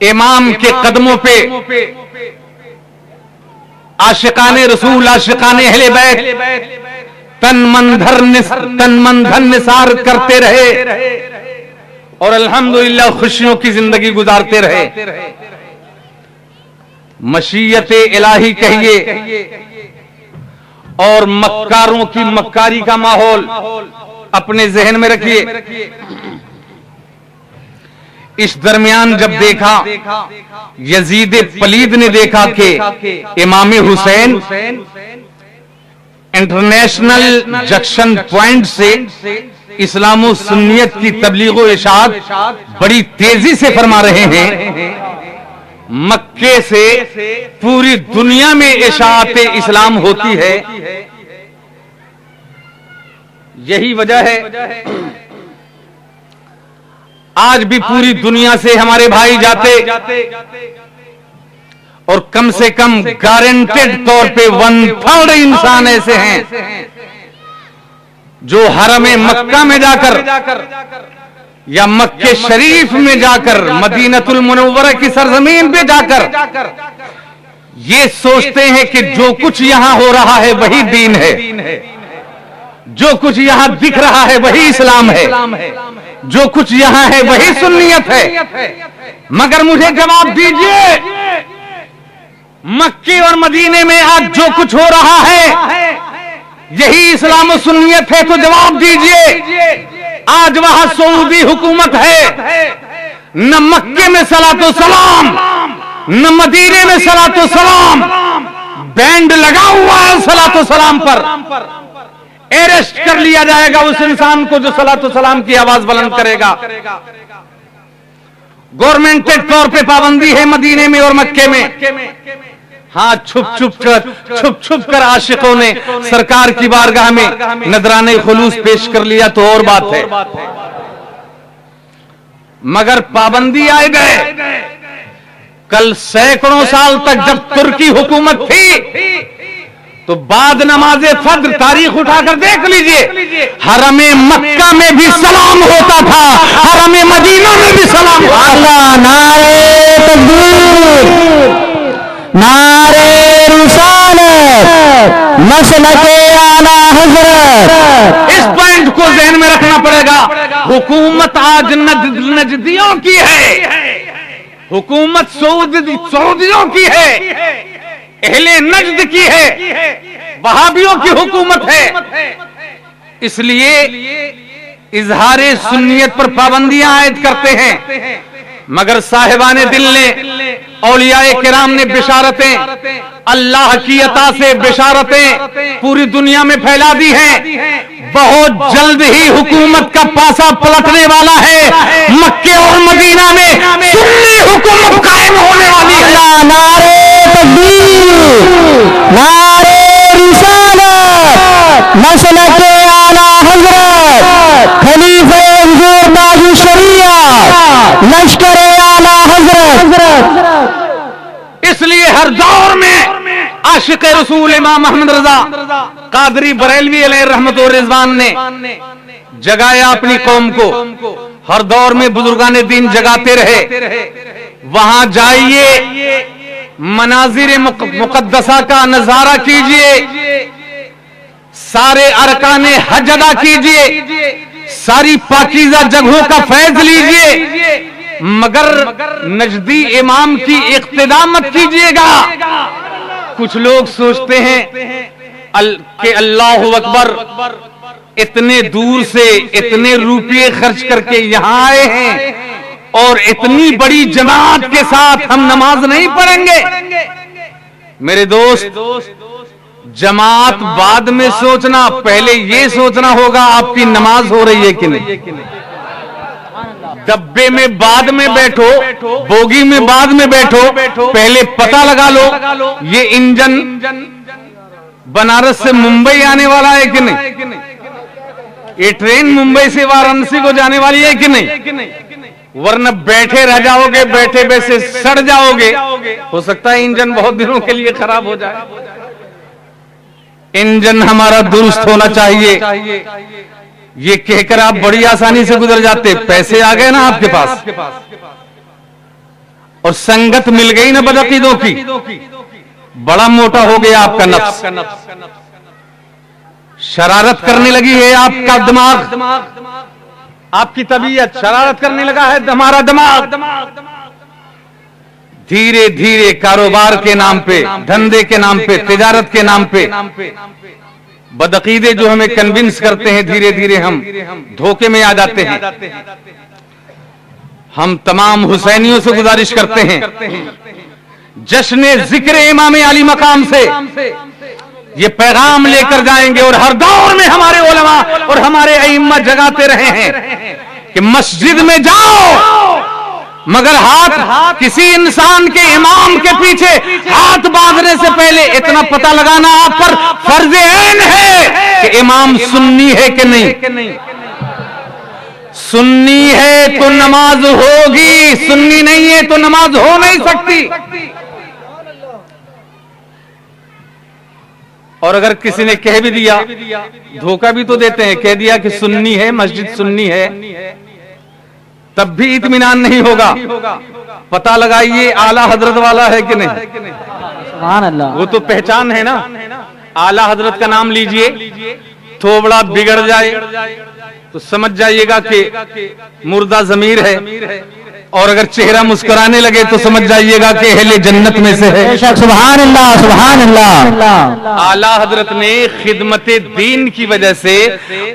इमाम के कदमों पे आशिकाने रसूल, आशिकाने अहले बैत तन मन धन निसार करते रहे और अल्हम्दुलिल्लाह खुशियों की जिंदगी गुजारते रहे। मशीयते इलाही कहिए और मक्कारों की मक्कारी का माहौल अपने जहन में रखिए। इस दरमियान जब देखा, यजीद पलीद ने देखा कि इमाम हुसैन इंटरनेशनल जंक्शन पॉइंट से इस्लाम सुन्नियत की तबलीग और इशाअत बड़ी तेजी से फरमा रहे हैं। मक्के से पूरी दुनिया में इशाअत इस्लाम होती है। यही वजह है आज भी पूरी दुनिया से हमारे भाई जाते और कम से कम गारंटेड तौर पे 1/3 इंसान ऐसे हैं जो हरम मक्का में जाकर या मक्के शरीफ में जाकर, मदीनतुल मुनव्वरा की सरजमीन पे जाकर ये सोचते हैं कि जो कुछ यहां हो रहा है वही दीन है, जो कुछ यहां दिख रहा है वही इस्लाम है, जो कुछ यहां है वही सुन्नियत है। मगर मुझे जवाब दीजिए, मक्के और मदीने में आज जो कुछ हो रहा है यही इस्लाम और सुन्नियत है, तो जवाब दीजिए आज वहां सऊदी हुकूमत है, न मक्के में सलातो सलाम न मदीने में सलातो सलाम, बैंड लगा हुआ है सलातो सलाम पर। अरेस्ट कर लिया जाएगा उस इंसान को जो सलातो सलाम की आवाज बुलंद करेगा। गवर्नमेंटेड तौर पे पाबंदी है मदीने में और मक्के में। हाँ, छुप छुप कर आशिकों ने सरकार की बारगाह में नजराने खुलूस पेश कर लिया तो और बात है, मगर पाबंदी आए गए। कल सैकड़ों साल तक जब तुर्की हुकूमत थी तो बाद नमाजे फज्र तारीख उठाकर देख लीजिए, हरम मक्का में भी सलाम होता था, हरम मदीना में भी सलाम होता था। नारे तकबीर, नारे रिसालत, मसलके आला हजरत। इस पॉइंट को ज़हन में रखना पड़ेगा। हुकूमत आज नजदियों की है, हुकूमत सऊदियों की है, अहले नजद की है, वहाबियों की हुकूमत है। इसलिए इजहारे सुन्नियत पर पाबंदियां आयद करते हैं, मगर साहिबाने दिल ने, औलियाए किराम ने बिशारतें, अल्लाह की अता से बिशारतें पूरी दुनिया में फैला दी हैं। बहुत जल्द ही हुकूमत का पासा पलटने वाला है। मक्के और मदीना में सुन्नी हुकूमत कायम होने वाली है। नारे तकबीर, नारे रिसालत, मसलके आला हजरत, खलीफे हुजूर ताजु शरीयत, लश्कर आला हजरत। इसलिए हर दौर में आशिक रसूल इमाम अहमद रजा कादरी बरेलवी अलैहि रहमत व रिजवान ने जगाया अपनी कौम को। हर दौर में बुजुर्गान दीन जगाते रहे। वहां जाइए, मनाजिर मुकद्दसा का नजारा कीजिए, सारे अरकाने हज अदा कीजिए, सारी पाकीज़ा जगहों का फैज लीजिए, मगर नजदी इमाम की इक्तिदा मत कीजिएगा। कुछ लोग सोचते हैं कि अल्लाहु अकबर, इतने दूर से इतने रुपये खर्च करके यहां आए हैं और इतनी बड़ी जमात के साथ हम नमाज नहीं पढ़ेंगे। मेरे दोस्त, जमात बाद में सोचना, पहले ये सोचना होगा आपकी नमाज हो रही है कि नहीं। डब्बे में बाद में बैठो, बोगी में बाद में बैठो, पहले पता लगा लो ये इंजन बनारस से मुंबई आने वाला है कि नहीं, ये ट्रेन मुंबई से वाराणसी को जाने वाली है कि नहीं। वरना बैठे रह जाओगे, बैठे वैसे सड़ जाओगे। हो सकता है इंजन बहुत दिनों के लिए खराब हो जाए। इंजन हमारा दुरुस्त होना चाहिए। ये कहकर आप बड़ी आसानी से गुजर जाते, पैसे आ गए ना आपके पास और संगत मिल गई ना बदअकीदों की, बड़ा मोटा हो गया आपका नफ्स, शरारत करने लगी है आपका दिमाग, आपकी तबीयत शरारत करने लगा है हमारा दिमाग। धीरे धीरे कारोबार के नाम पे, धंधे के नाम पे, तिजारत के नाम पे बदअकीदे जो हमें कन्विंस करते हैं, धीरे धीरे हम धोखे में आ जाते हैं। हम तमाम हुसैनियों से गुजारिश करते हैं, जश्न जिक्र इमाम अली मकाम से ये पैगाम लेकर जाएंगे। और हर दौर में हमारे उलमा और हमारे अइम्मा जगाते रहे हैं कि मस्जिद में जाओ, मगर हाथ किसी इंसान के इमाम के पीछे हाथ बांधने से पहले इतना पता लगाना आप पर फर्ज ऐन है कि इमाम सुन्नी है कि नहीं। सुन्नी है तो नमाज होगी, सुन्नी नहीं है तो नमाज हो नहीं सकती। और अगर किसी ने कह भी दिया, धोखा भी तो देते हैं, कह दिया कि सुन्नी है, मस्जिद सुन्नी है, तब भी इत्मीनान नहीं होगा। पता लगाइए आला हजरत वाला है कि नहीं। सुभान अल्लाह, वो तो पहचान है ना। आला हजरत का नाम लीजिए, थोबड़ा बिगड़ जाए तो समझ जाइएगा कि मुर्दा जमीर है, और अगर चेहरा मुस्कुराने लगे तो समझ जाइएगा कि अहले जन्नत में से है। सुभान अल्लाह, सुभान अल्लाह। आला हजरत ने खिदमत दीन की वजह से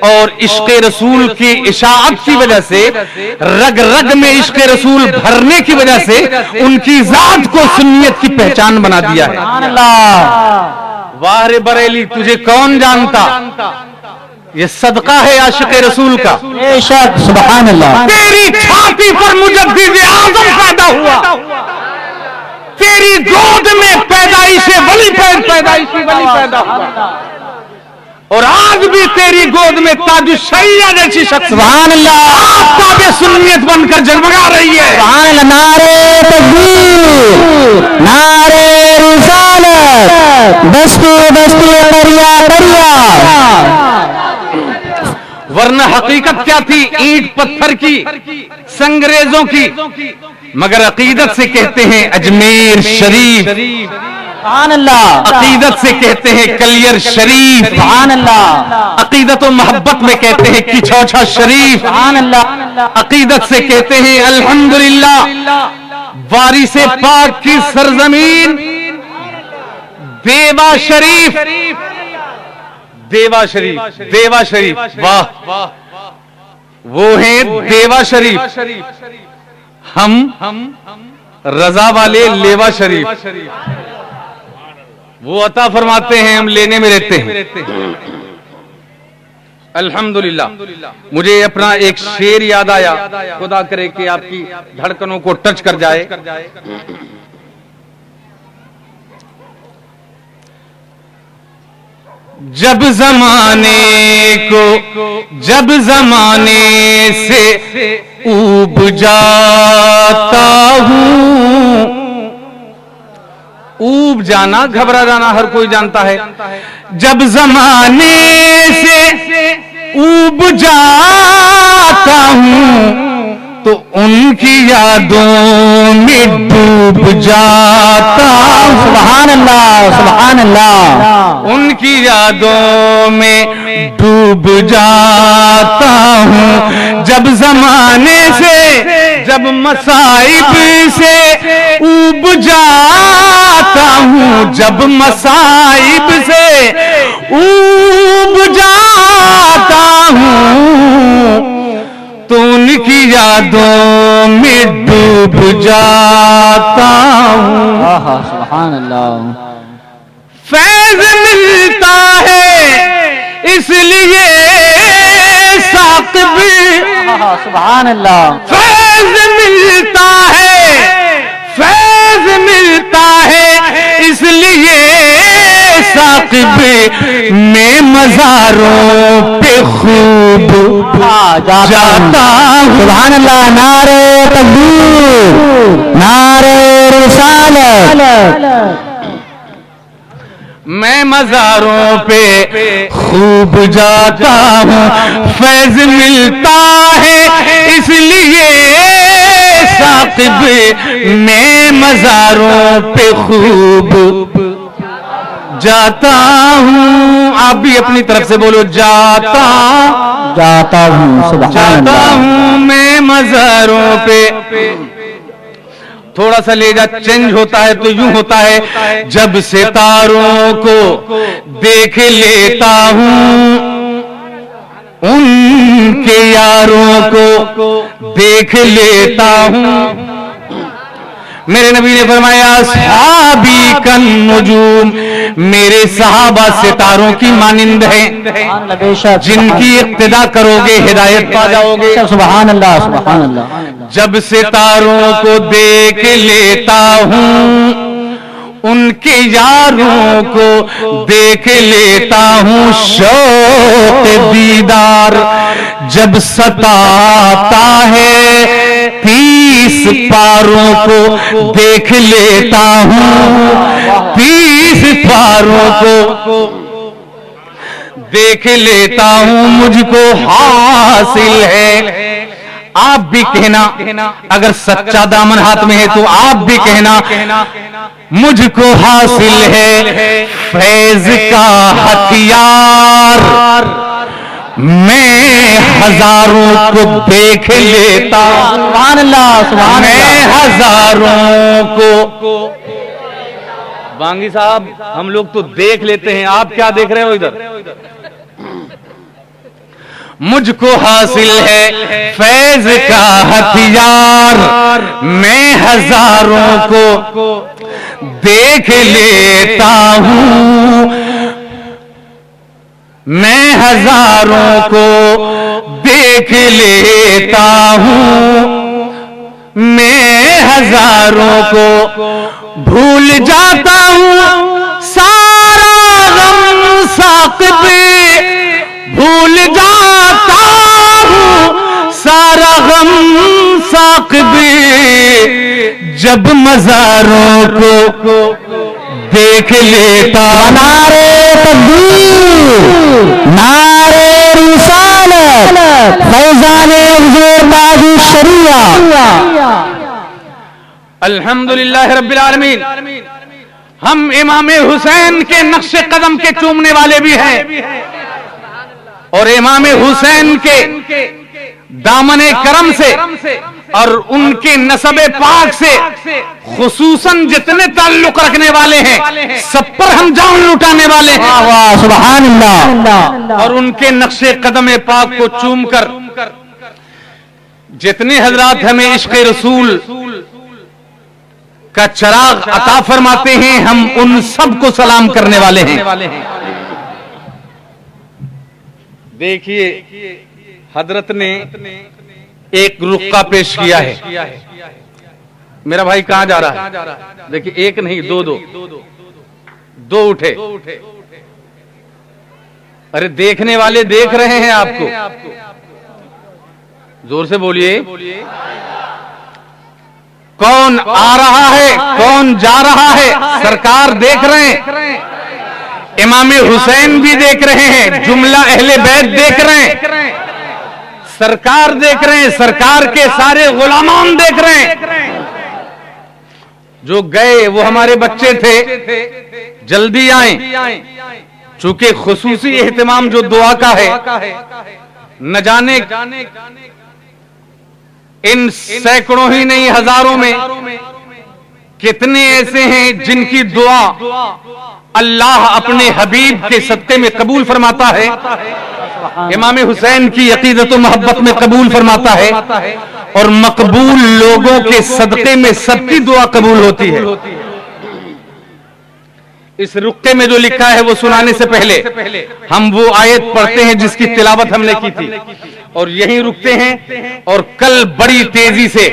और इश्क रसूल की इशाअत की वजह से, रग रग में इश्क रसूल भरने की वजह से उनकी जात को सुन्नियत की पहचान बना दिया है। सुभान अल्लाह। वाह रे बरेली, तुझे कौन जानता, ये सदका है आशिक रसूल का। बेशक, सुभान अल्लाह। तेरी छाती पर मुजद्दिद आज़म पैदा हुआ, तेरी गोद में पैदाइशी वली पैदा हुआ, और आज भी तेरी गोद में ताजु शरिया जैसी शख्स सुभान अल्लाह ताबे सुन्नियत बनकर जगमगा रही है। सुभान अल्लाह। नारे तकबीर, नारे रिसालत, बस्ती बस्ती दरिया दरिया। वरना हकीकत क्या थी? ईंट पत्थर की, संगरेजों की, मगर अकीदत से कहते हैं अजमेर शरीफ, सुभान अल्लाह। अकीदत से कहते हैं कलियर शरीफ, सुभान अल्लाह। अकीदत और मोहब्बत में कहते हैं किचौछा शरीफ, सुभान अल्लाह। अकीदत से कहते हैं अल्हम्दुलिल्लाह वारिसे पाक की सरजमीन देवा शरीफ, देवा शरीफ, देवा शरीफ, वाह, वो है देवा शरीफ। हम रजा वाले लेवा शरीफ, वो अता फरमाते हैं, हम लेने में रहते हैं। अल्हम्दुलिल्लाह। मुझे अपना एक शेर याद आया, खुदा करे कि आपकी धड़कनों को टच कर जाए। जब जमाने से ऊब जाता हूँ, ऊब जाना, घबरा जाना हर कोई जानता है। जब जमाने से ऊब जाता हूँ तो उनकी यादों में डूब जाता हूँ। सुभान अल्लाह, सुभान अल्लाह। उनकी यादों में डूब जाता हूँ। जब जमाने से, जब मसाइब से ऊब जाता हूँ, जब मसाइब से ऊब जाता हूँ तो उनकी यादों में डूब जाता हूँ। सुभान अल्लाह। फैज मिलता है इसलिए साक़िब, सुभान अल्लाह। फैज मिलता है, फैज मिलता है इसलिए साक़िब में मज़ारों पे खूब जाता हूँ। सुभान अल्लाह। नारे तकबीर, नारे रिसालत। मैं मज़ारों पे खूब जाता हूँ। फैज मिलता है इसलिए साक़िब मैं मज़ारों पे खूब जाता हूँ। आप भी अपनी तरफ से बोलो, जाता हूँ। सुभान जाता अल्लाह। हूँ मैं मज़ारों पे। थोड़ा सा लेजा चेंज होता है तो यूं होता है, जब सितारों को देख लेता हूँ, उनके यारों को देख लेता हूँ। मेरे नबी ने फरमाया, सहाबी कन नुजूम, मेरे सहाबा सितारों की मानिंद हैं, जिनकी इक्तिदा करोगे हिदायत पा जाओगे। सुभान अल्लाह, सुभान अल्लाह। जब सितारों को देख लेता हूँ, उनके यारों को देख लेता हूँ, शौक़ दीदार जब सताता है, 30 पारों को देख लेता हूँ, 30 पारों को देख लेता हूँ, मुझको हासिल है। आप भी कहना, अगर सच्चा दामन हाथ में है तो आप भी कहना, मुझको हासिल है फैज का हथियार। मैं हजारों को देख लेता, सुभान अल्लाह, सुभान मैं अल्लाह। हजारों को। बांगी साहब, हम लोग तो देख लेते हैं, आप क्या देख रहे हो इधर? मुझको हासिल है फैज का हथियार, मैं हजारों को देख लेता हूँ, मैं हजारों को देख लेता हूँ, मैं हजारों को भूल जाता हूँ, सारा गम साक़िब भूल जाता हूँ, सारा गम साक़िब जब मज़ारों को देख लेता। नारे तकबीर, नारे रिसालत, फैज़ाने हुज़ूर ताजु शरिया। अल्हम्दुलिल्लाह रब्बिल आलमीन। हम इमाम हुसैन के नक्शे कदम के चूमने वाले भी हैं और इमाम हुसैन के दामने करम से और उनके नसबे पाक से खुसूसन जितने ताल्लुक रखने वाले हैं सब पर हम जान लुटाने वाले हैं। वाह सुभान अल्लाह। और उनके नक्शे कदम पाक को चूमकर जितने हजरात हमें इश्क़ रसूल का चराग अता फरमाते हैं हम उन सब को सलाम करने वाले हैं। देखिए हजरत ने एक रुक्का पेश किया है। मेरा भाई कहां जा रहा है? देखिए एक नहीं दो उठे। अरे देखने वाले देख रहे हैं आपको, जोर से बोलिए। कौन आ रहा है, कौन जा रहा है, सरकार देख रहे हैं, इमाम हुसैन भी देख रहे हैं, जुमला अहले बैत देख रहे हैं, सरकार देख रहे हैं, सरकार के सारे गुलामान देख रहे हैं। जो गए वो हमारे बच्चे थे, जल्दी आए, चूंकि खुसूसी एहतिमाम जो दुआ का है, न जाने इन सैकड़ों ही नहीं हजारों में कितने ऐसे हैं जिनकी दुआ अल्लाह अपने हबीब के सदक़े में कबूल फरमाता है, इमाम हुसैन की अकीदत व मोहब्बत में कबूल फरमाता है और मकबूल लोगों के सदक़े में सबकी दुआ कबूल होती है। इस रुक्के में जो लिखा है वो सुनाने से पहले हम वो आयत पढ़ते हैं जिसकी तिलावत हमने की थी और यहीं रुकते हैं। और कल बड़ी तेजी से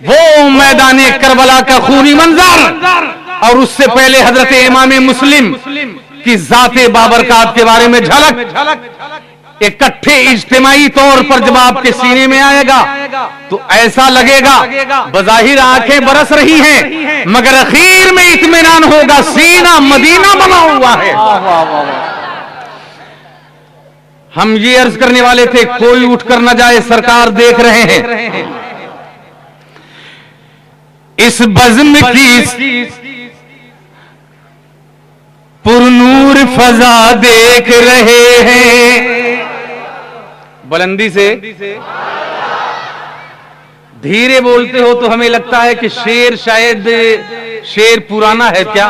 वो मैदाने करबला का खूनी मंजर और उससे पहले हजरत इमाम मुस्लिम की जाते बाबरकात के बारे में झलक इकट्ठे इज्तिमाई तौर पर जब आपके सीने में आएगा तो ऐसा लगेगा बज़ाहिर आंखें बरस रही हैं मगर आखिर में इत्मीनान होगा, सीना मदीना बना हुआ है। हम ये अर्ज करने वाले थे कोई उठकर न जाए, सरकार देख रहे हैं। इस बज़्म की पुरनूर फजा देख रहे हैं। बुलंदी से धीरे बोलते हो तो हमें लगता है कि शेर शायद शेर पुराना है क्या।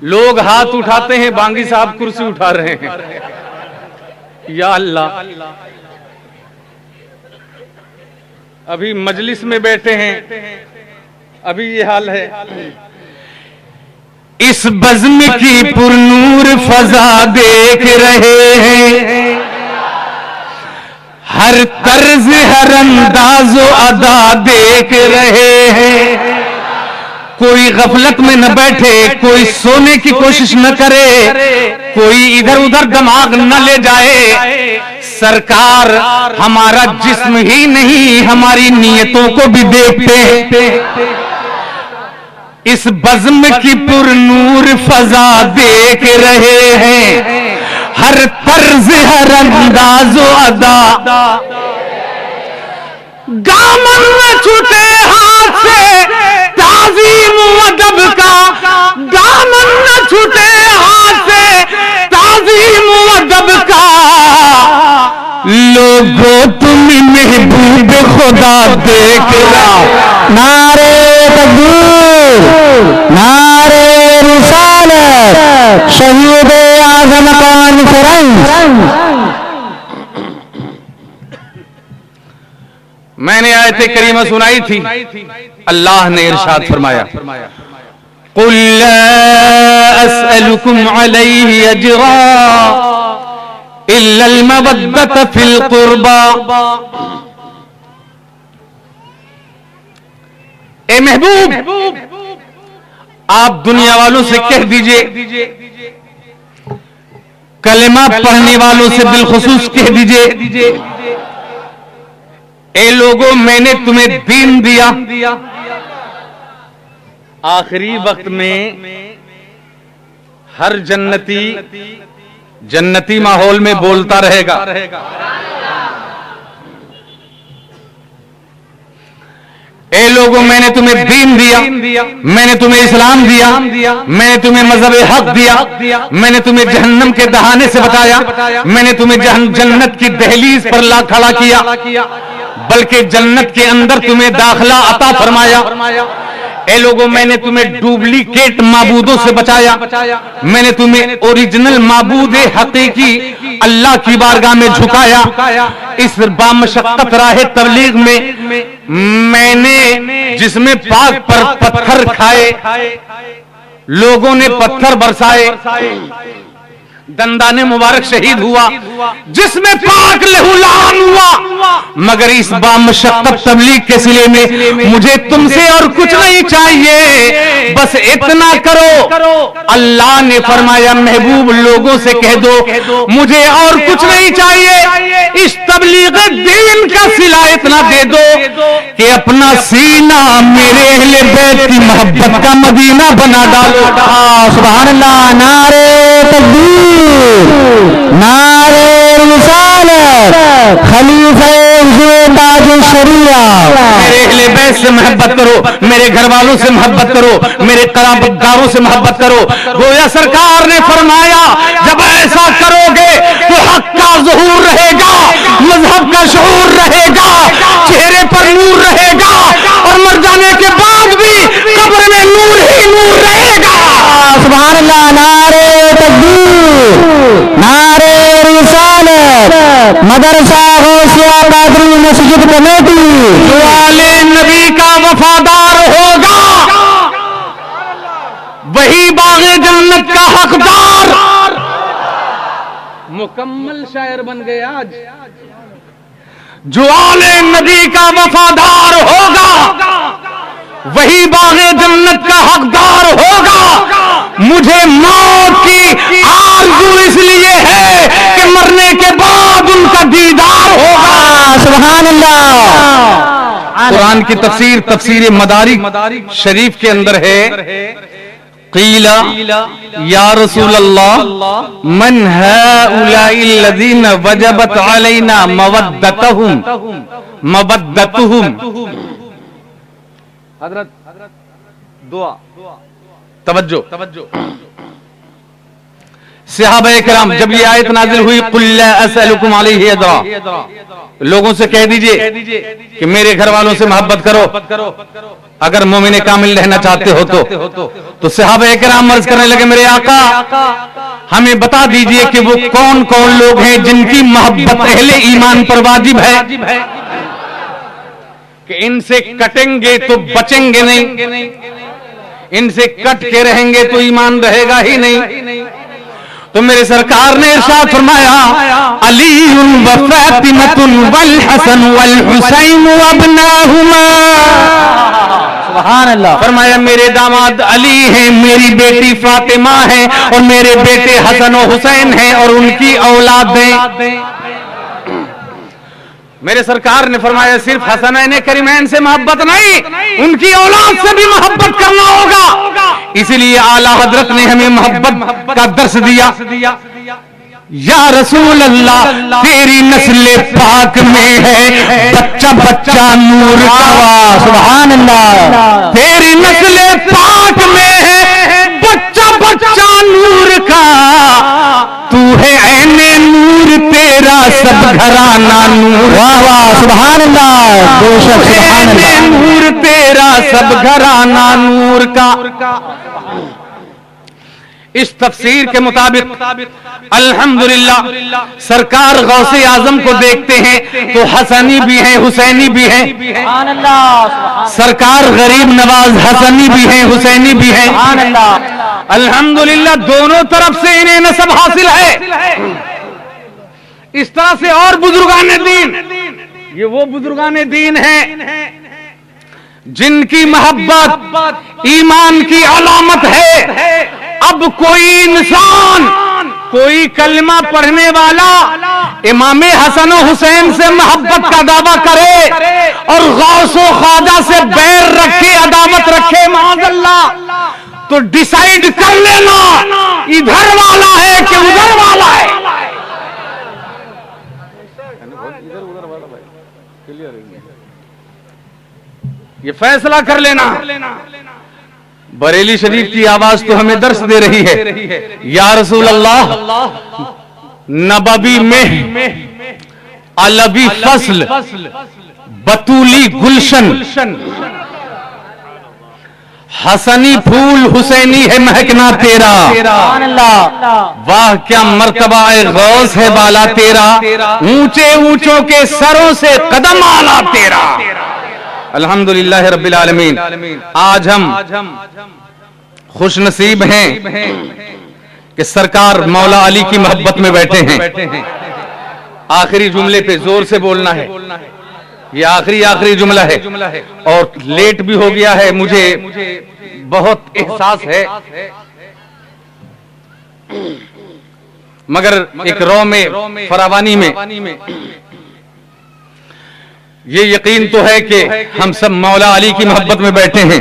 लोग हाथ उठाते हैं, बांगी साहब कुर्सी उठा रहे हैं। या अल्लाह, अभी मजलिस में बैठे हैं, अभी ये हाल है। इस बज़्म की पुरनूर फजा देख रहे हैं, हर तर्ज हर अंदाज़ो अदा देख रहे हैं। कोई गफलत में न बैठे, कोई सोने की कोशिश न करे, कोई इधर उधर दिमाग न ले जाए। सरकार हमारा जिस्म ही नहीं हमारी नीयतों को भी देखते। इस बज़्म की पुरनूर फजा देख रहे हैं, हर तर्ज हर अंदाज़ो अदा। दामन न छूटे हाथ से ताज़ीम अदब का, दामन न छूटे हाथ से ताज़ीम अदब का। लोगों तुम महबूब खुदा देख रहा। नारे तकबीर, नारे रिसालत, शहीद आज़म कॉन्फ्रेंस। मैंने आयत करीमा सुनाई थी, अल्लाह ने इरशाद फरमाया, कुल ला अस्अलुकुम अलैहि अजरा इल्ला अल मवद्दत फिल कुर्बा। ए महबूब, आप दुनिया वालों से कह दीजिए, कलेमा पढ़ने वालों से बिलखुसूस कह दीजिए, ए लोगों मैंने तुम्हें दीन दिया आखिरी वक्त में हर जन्नती माहौल में बोलता रहेगा। ए लोगों, मैंने तुम्हें दीन दिया, मैंने तुम्हें इस्लाम दिया, मैंने तुम्हें मजहब हक दिया, मैंने तुम्हें जहन्नम के दहाने से बचाया, मैंने तुम्हें जन्नत की दहलीज पर ला खड़ा किया, बल्कि जन्नत के अंदर तुम्हें दाखिला अता फरमाया। ए लोगों, मैंने तुम्हें डुप्लीकेट माबूदों से बचाया, मैंने तुम्हें ओरिजिनल माबूद हकीकी अल्लाह की बारगाह में झुकाया। इस बामशक्कत राह तबलीग में मैंने, जिसमें पाक पर पत्थर खाए, लोगों ने पत्थर बरसाए, दंदाने मुबारक शहीद हुआ, जिसमें पाक लहूलान हुआ, मगर इस बामशक्कत तबलीग के सिले में मुझे तुमसे और कुछ नहीं चाहिए, बस इतना करो। अल्लाह ने फरमाया, महबूब लोगों से कह दो मुझे और कुछ नहीं चाहिए, इस तबलीग दीन का सिला इतना दे दो कि अपना सीना मेरे अहले बैत की मोहब्बत का मदीना बना डालो। सुभान अल्लाह। नारे तकबीर, नारे रिसालत, खलीफा ताज शरिया। मेरे अहले बैत से मोहब्बत करो, मेरे घर वालों से मोहब्बत करो, मेरे कराबतदारों से मोहब्बत करो। गोया सरकार ने फरमाया, जब ऐसा करोगे तो हक का ज़हूर रहेगा, मजहब का शऊर रहेगा, चेहरे पर नूर रहेगा, और मर जाने के बाद भी कब्र में नूर ही नूर रहेगा। सुभान अल्लाह। नारे तकबीर, नारे रिसालत, मदरसा गौसिया कादरी मस्जिद कमेटी। जो आले नबी का वफादार होगा वही बाग़े जन्नत का हकदार। मुकम्मल शायर बन गए आज। जो आले नबी का वफादार होगा वही बाग़े जन्नत का हकदार होगा। मुझे मौत की आरज़ू इसलिए है कि मरने के बाद उनका दीदार होगा। सुभान अल्लाह। कुरान की तफसीर मदारिक शरीफ के अंदर है, क़ीला या रसूल अल्लाह मन हाउलाइल्लज़ीना वजबत अलैना मवद्दतुहुम। हज़रत दुआ तवज्जो। सहाबा किराम, जब ये आयत नाजिल हुई, कुल ला असअलुकुम अलैहि अजरा, लोगों से कह दीजिए कि मेरे घर वालों से मोहब्बत करो अगर मोमिन कामिल रहना चाहते हो तो सहाबा किराम अर्ज करने लगे, मेरे आका हमें बता दीजिए कि वो कौन कौन लोग हैं जिनकी मोहब्बत अहले ईमान पर वाजिब है, कि इनसे कटेंगे तो बचेंगे नहीं, इनसे कट के रहेंगे तो ईमान रहेगा ही नहीं। तो मेरे सरकार ने इरशाद फरमाया, अलीउन व फातिमतुन वल हसन वल हुसैन अबनाहुमा। सुभान अल्लाह। फरमाया, मेरे दामाद अली हैं, मेरी बेटी फातिमा है, और मेरे बेटे हसन और हुसैन हैं, और उनकी औलाद हैं। मेरे सरकार ने फरमाया, सिर्फ हसनैन करीमैन से मोहब्बत नहीं, उनकी औलाद से भी मोहब्बत करना होगा। इसीलिए आला हजरत ने हमें मोहब्बत का दर्स दिया। या रसूल अल्लाह, तेरी नस्ल पाक में है बच्चा बच्चा नूर का। सुभान अल्लाह। तेरी नस्ल पाक में है बच्चा बच्चा नूर का, तू है ऐने नूर, तेरा सब घराना नूर। वाह वाह, सुभान अल्लाह। बेशक सुभान अल्लाह। नूर तेरा सब घराना नूर का। इस तफसीर के मुताबिक अल्हम्दुलिल्लाह सरकार गौसे आजम को देखते हैं तो हसनी भी हैं, हुसैनी भी हैं। सुभान अल्लाह। सरकार गरीब नवाज हसनी भी हैं, हुसैनी भी हैं। सुभान अल्लाह। अल्हम्दुलिल्लाह दोनों तरफ से इन्हें नसब हासिल है। इस तरह से और बुजुर्गान दीन, ये वो बुजुर्गान दीन हैं जिनकी मोहब्बत ईमान की अलामत है। अब कोई इंसान कोई कलमा पढ़ने वाला इमाम हसन और हुसैन से मोहब्बत का दावा करे और गौसो ख्वाजा से बैर रखे, अदावत रखे, माअज़ल्लाह, तो डिसाइड कर लेना इधर वाला है कि उधर वाला है। ये फैसला कर लेना। बरेली शरीफ की आवाज तो हमें दर्श दे रही है, या रसूल अल्लाह, नबवी में अलवी फसल, बतूली गुलशन, हसनी फूल, हुसैनी है महकना तेरा। वाह क्या मर्तबा गौस है बाला तेरा, ऊंचे ऊंचों के सरों से कदम आला तेरा। अल्हम्दुलिल्लाह रब्बिल आलमीन। आज हम खुश नसीब हैं कि सरकार मौला अली की मोहब्बत में बैठे हैं। आखिरी जुमले पे जोर से बोलना है, ये आखिरी जुमला है और लेट भी हो गया है, मुझे बहुत एहसास है, मगर एक रौ में फरावानी में ये यकीन तो है कि हम सब मौला अली की मोहब्बत में बैठे हैं,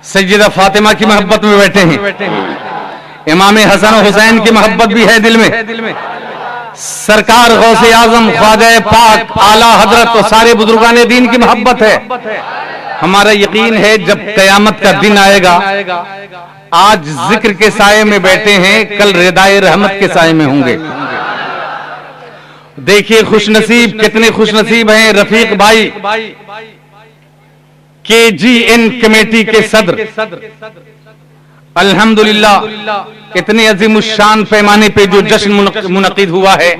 सैयदा फातिमा की मोहब्बत में बैठे हैं, इमाम हसन और हुसैन की मोहब्बत भी है दिल में, सरकार गौसे आजम ख्वाजा पाक आला हजरत और सारे बुजुर्गान दीन की मोहब्बत है। हमारा यकीन है जब कयामत का दिन आएगा, आज जिक्र के साये में बैठे हैं, कल रिदाए रहमत के साये में होंगे। देखिए खुशनसीब, कितने खुशनसीब हैं रफीक भाई, KGN कमेटी के सदर, अल्हम्दुलिल्लाह इतने अजीमुशान पैमाने पे जो जश्न मुनक़िद हुआ है,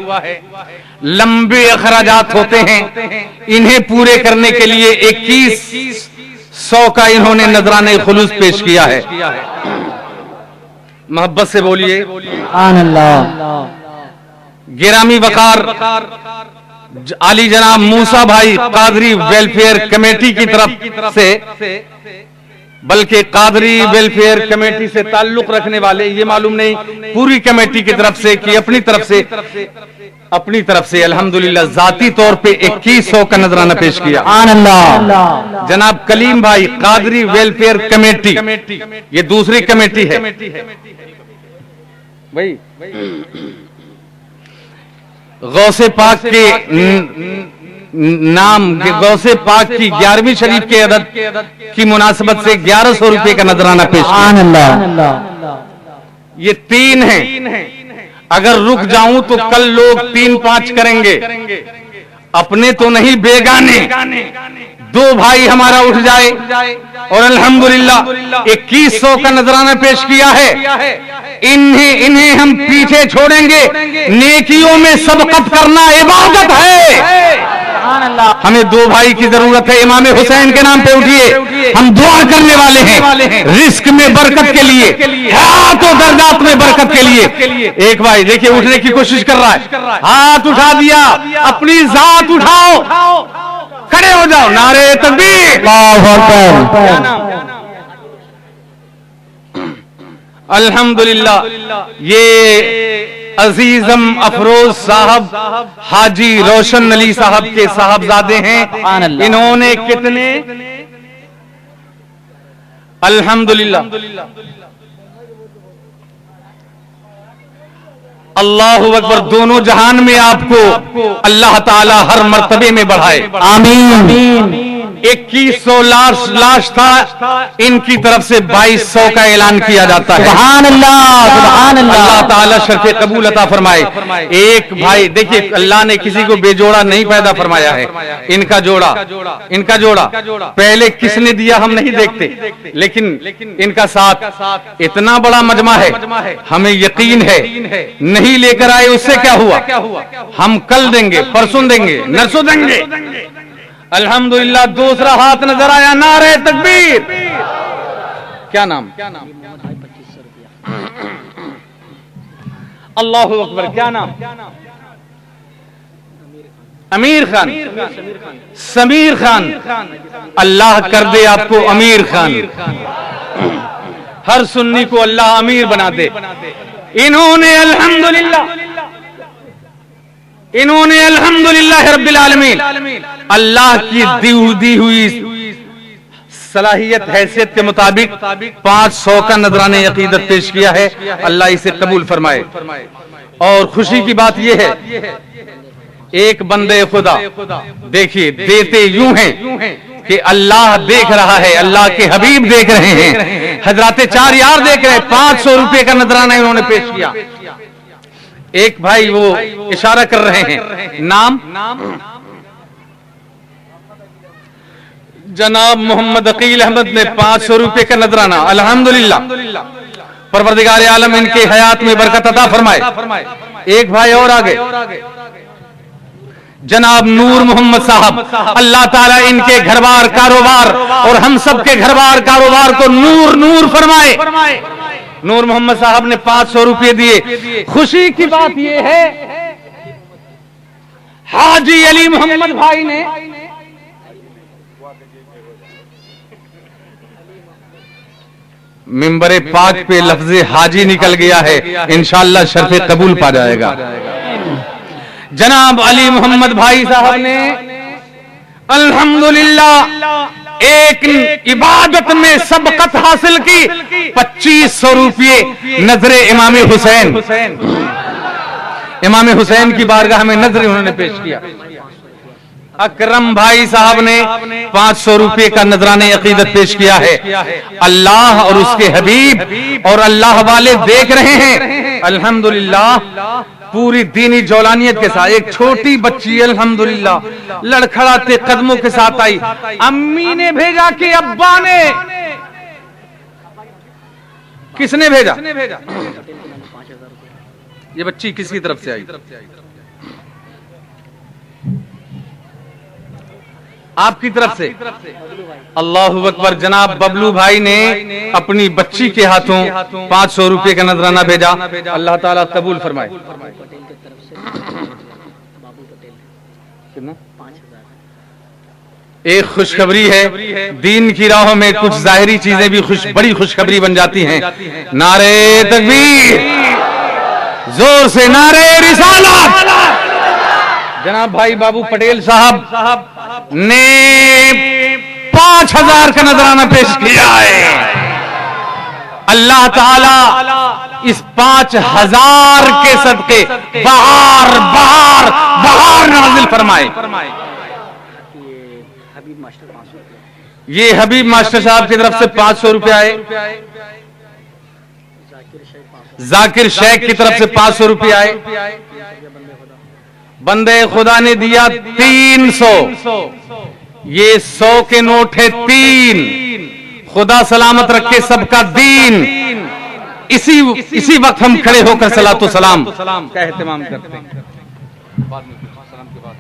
लंबे अखराजात होते हैं, इन्हें पूरे करने के लिए 2100 का इन्होंने नजराने खुलूस पेश किया है। मोहब्बत से बोलिए गिरामी वकार आली जनाब मूसा भाई कादरी वेलफेयर कमेटी की तरफ से, बल्कि कादरी वेलफेयर कमेटी से ताल्लुक रखने वाले, ये मालूम नहीं पूरी कमेटी की तरफ से कि अपनी तरफ से अल्हम्दुलिल्लाह जाती तौर पे 2100 का नजराना पेश किया। जनाब कलीम भाई कादरी वेलफेयर कमेटी, ये दूसरी कमेटी है भाई, गौसे पाक के नाम, गौसे पाक की 11वीं शरीफ के अदद की मुनासबत से 1100 रुपए का नजराना पेश किया। ये 3 हैं, अगर रुक जाऊं तो कल लोग 3-5 करेंगे, अपने तो नहीं बेगाने 2 भाई हमारा उठ जाए और अल्हम्दुलिल्लाह 2100 का नजराना पेश किया है। इन्हें हम पीछे छोड़ेंगे, नेकियों में सबकत करना इबादत है। हमें 2 भाई की जरूरत है, इमाम हुसैन के नाम पे उठिए, हम दुआ करने वाले हैं रिस्क में बरकत के लिए, हाथों दर्जात में बरकत के लिए। एक भाई देखिए उठने की कोशिश कर रहा है, हाथ उठा दिया, अपनी जात उठाओ, खड़े हो जाओ, नारे तकबीर। अल्हम्दुलिल्लाह ये अजीजम अफरोज साहब हाजी रोशन अली साहब के साहबजादे हैं। इन्होंने कितने अल्हम्दुलिल्लाह अल्लाहु अकबर, दोनों जहान में आपको अल्लाह ताला हर मर्तबे में बढ़ाए, आमीन। 2100 लाश था, इनकी तरफ से 2200 का ऐलान किया जाता है। सुभान अल्लाह, सुभान अल्लाह। अल्लाह ताला शर्फ़े कबूल अता फरमाए। एक भाई देखिए, अल्लाह ने किसी को बेजोड़ा नहीं पैदा फरमाया है, इनका जोड़ा पहले किसने दिया हम नहीं देखते, लेकिन इनका साथ इतना बड़ा मजमा है, हमें यकीन है नहीं लेकर आए उससे क्या हुआ, हम कल देंगे, परसों देंगे, नरसों देंगे। अल्हम्दुलिल्लाह दूसरा हाथ नजर आया, नारे तकबीर। क्या नाम? अल्लाहु अकबर। क्या नाम? अमीर खान, समीर खान। अल्लाह कर दे आपको अमीर खान, हर सुन्नी को अल्लाह अमीर बना दे। इन्होंने अल्हम्दुलिल्लाह रब्बिल आलमीन अल्लाह की दी हुई सलाहियत हैसियत के मुताबिक 500 का नजराने अकीदत पेश किया है। अल्लाह इसे कबूल फरमाए। और खुशी की बात यह है, एक बंदे खुदा देखिए देते यूं हैं कि अल्लाह देख रहा है, अल्लाह के हबीब देख रहे हैं, हजराते 4 यार देख रहे हैं। 500 रुपए का नजराना इन्होंने पेश किया। एक भाई वो इशारा कर रहे हैं, नाम जनाब मोहम्मद अकील अहमद ने 500 रुपए का नजराना। अल्हम्दुलिल्लाह, परवरदिगार आलम इनके हयात में बरकत अता फरमाए। एक भाई और आगे, जनाब नूर मोहम्मद साहब, अल्लाह ताला इनके घरबार कारोबार और हम सब के घरबार कारोबार को नूर नूर फरमाए। नूर मोहम्मद साहब ने 500 रुपए दिए। खुशी की बात यह है, हाजी अली मोहम्मद भाई ने मिंबरे पाक पे लफ्ज़े हाजी निकल गया है, इंशाअल्लाह शर्फ़े कबूल पा जाएगा। जनाब अली मोहम्मद भाई साहब ने अल्हम्दुलिल्लाह एक इबादत में सबकत हासिल की। 2500 रुपये नजरे इमाम हुसैन की बारगाह में नजर उन्होंने पेश किया। अकरम भाई साहब ने 500 रुपए का नजराने अकीदत पेश किया है। अल्लाह और उसके हबीब और अल्लाह वाले देख रहे हैं। अल्हम्दुलिल्लाह पूरी दीनी जौलानियत के साथ एक छोटी बच्ची अल्हम्दुलिल्लाह लड़खड़ाते कदमों के साथ आई। अम्मी ने भेजा कि अब्बा ने, किसने भेजा? ये बच्ची किसकी तरफ से आई? आपकी तरफ से। अल्लाहु अकबर। जनाब बबलू भाई ने अपनी बच्ची के हाथों 500 रुपए का नजराना भेजा। अल्लाह ताला कबूल फरमाए। एक खुशखबरी है, दीन की राहों में कुछ जाहिरी चीजें भी बड़ी खुशखबरी बन जाती हैं। नारे तकबीर, जोर से नारे रिसालत। जनाब भाई बाबू पटेल साहब ने 5000 का नजराना पेश किया है। अल्लाह ताला इस 5000 के सदके बहार बहार बहार नाजिल फरमाए। ये हबीब मास्टर साहब की तरफ से 500 रुपए आए। जाकिर शेख की तरफ से 500 रुपए आए। बंदे खुदा ने दिया 300। ये 100 के नोट है 3। खुदा सलामत रखे सबका दीन। इसी वक्त हम खड़े होकर सलातो सलाम का एहतमाम करते हैं। बाद में सलाम के बाद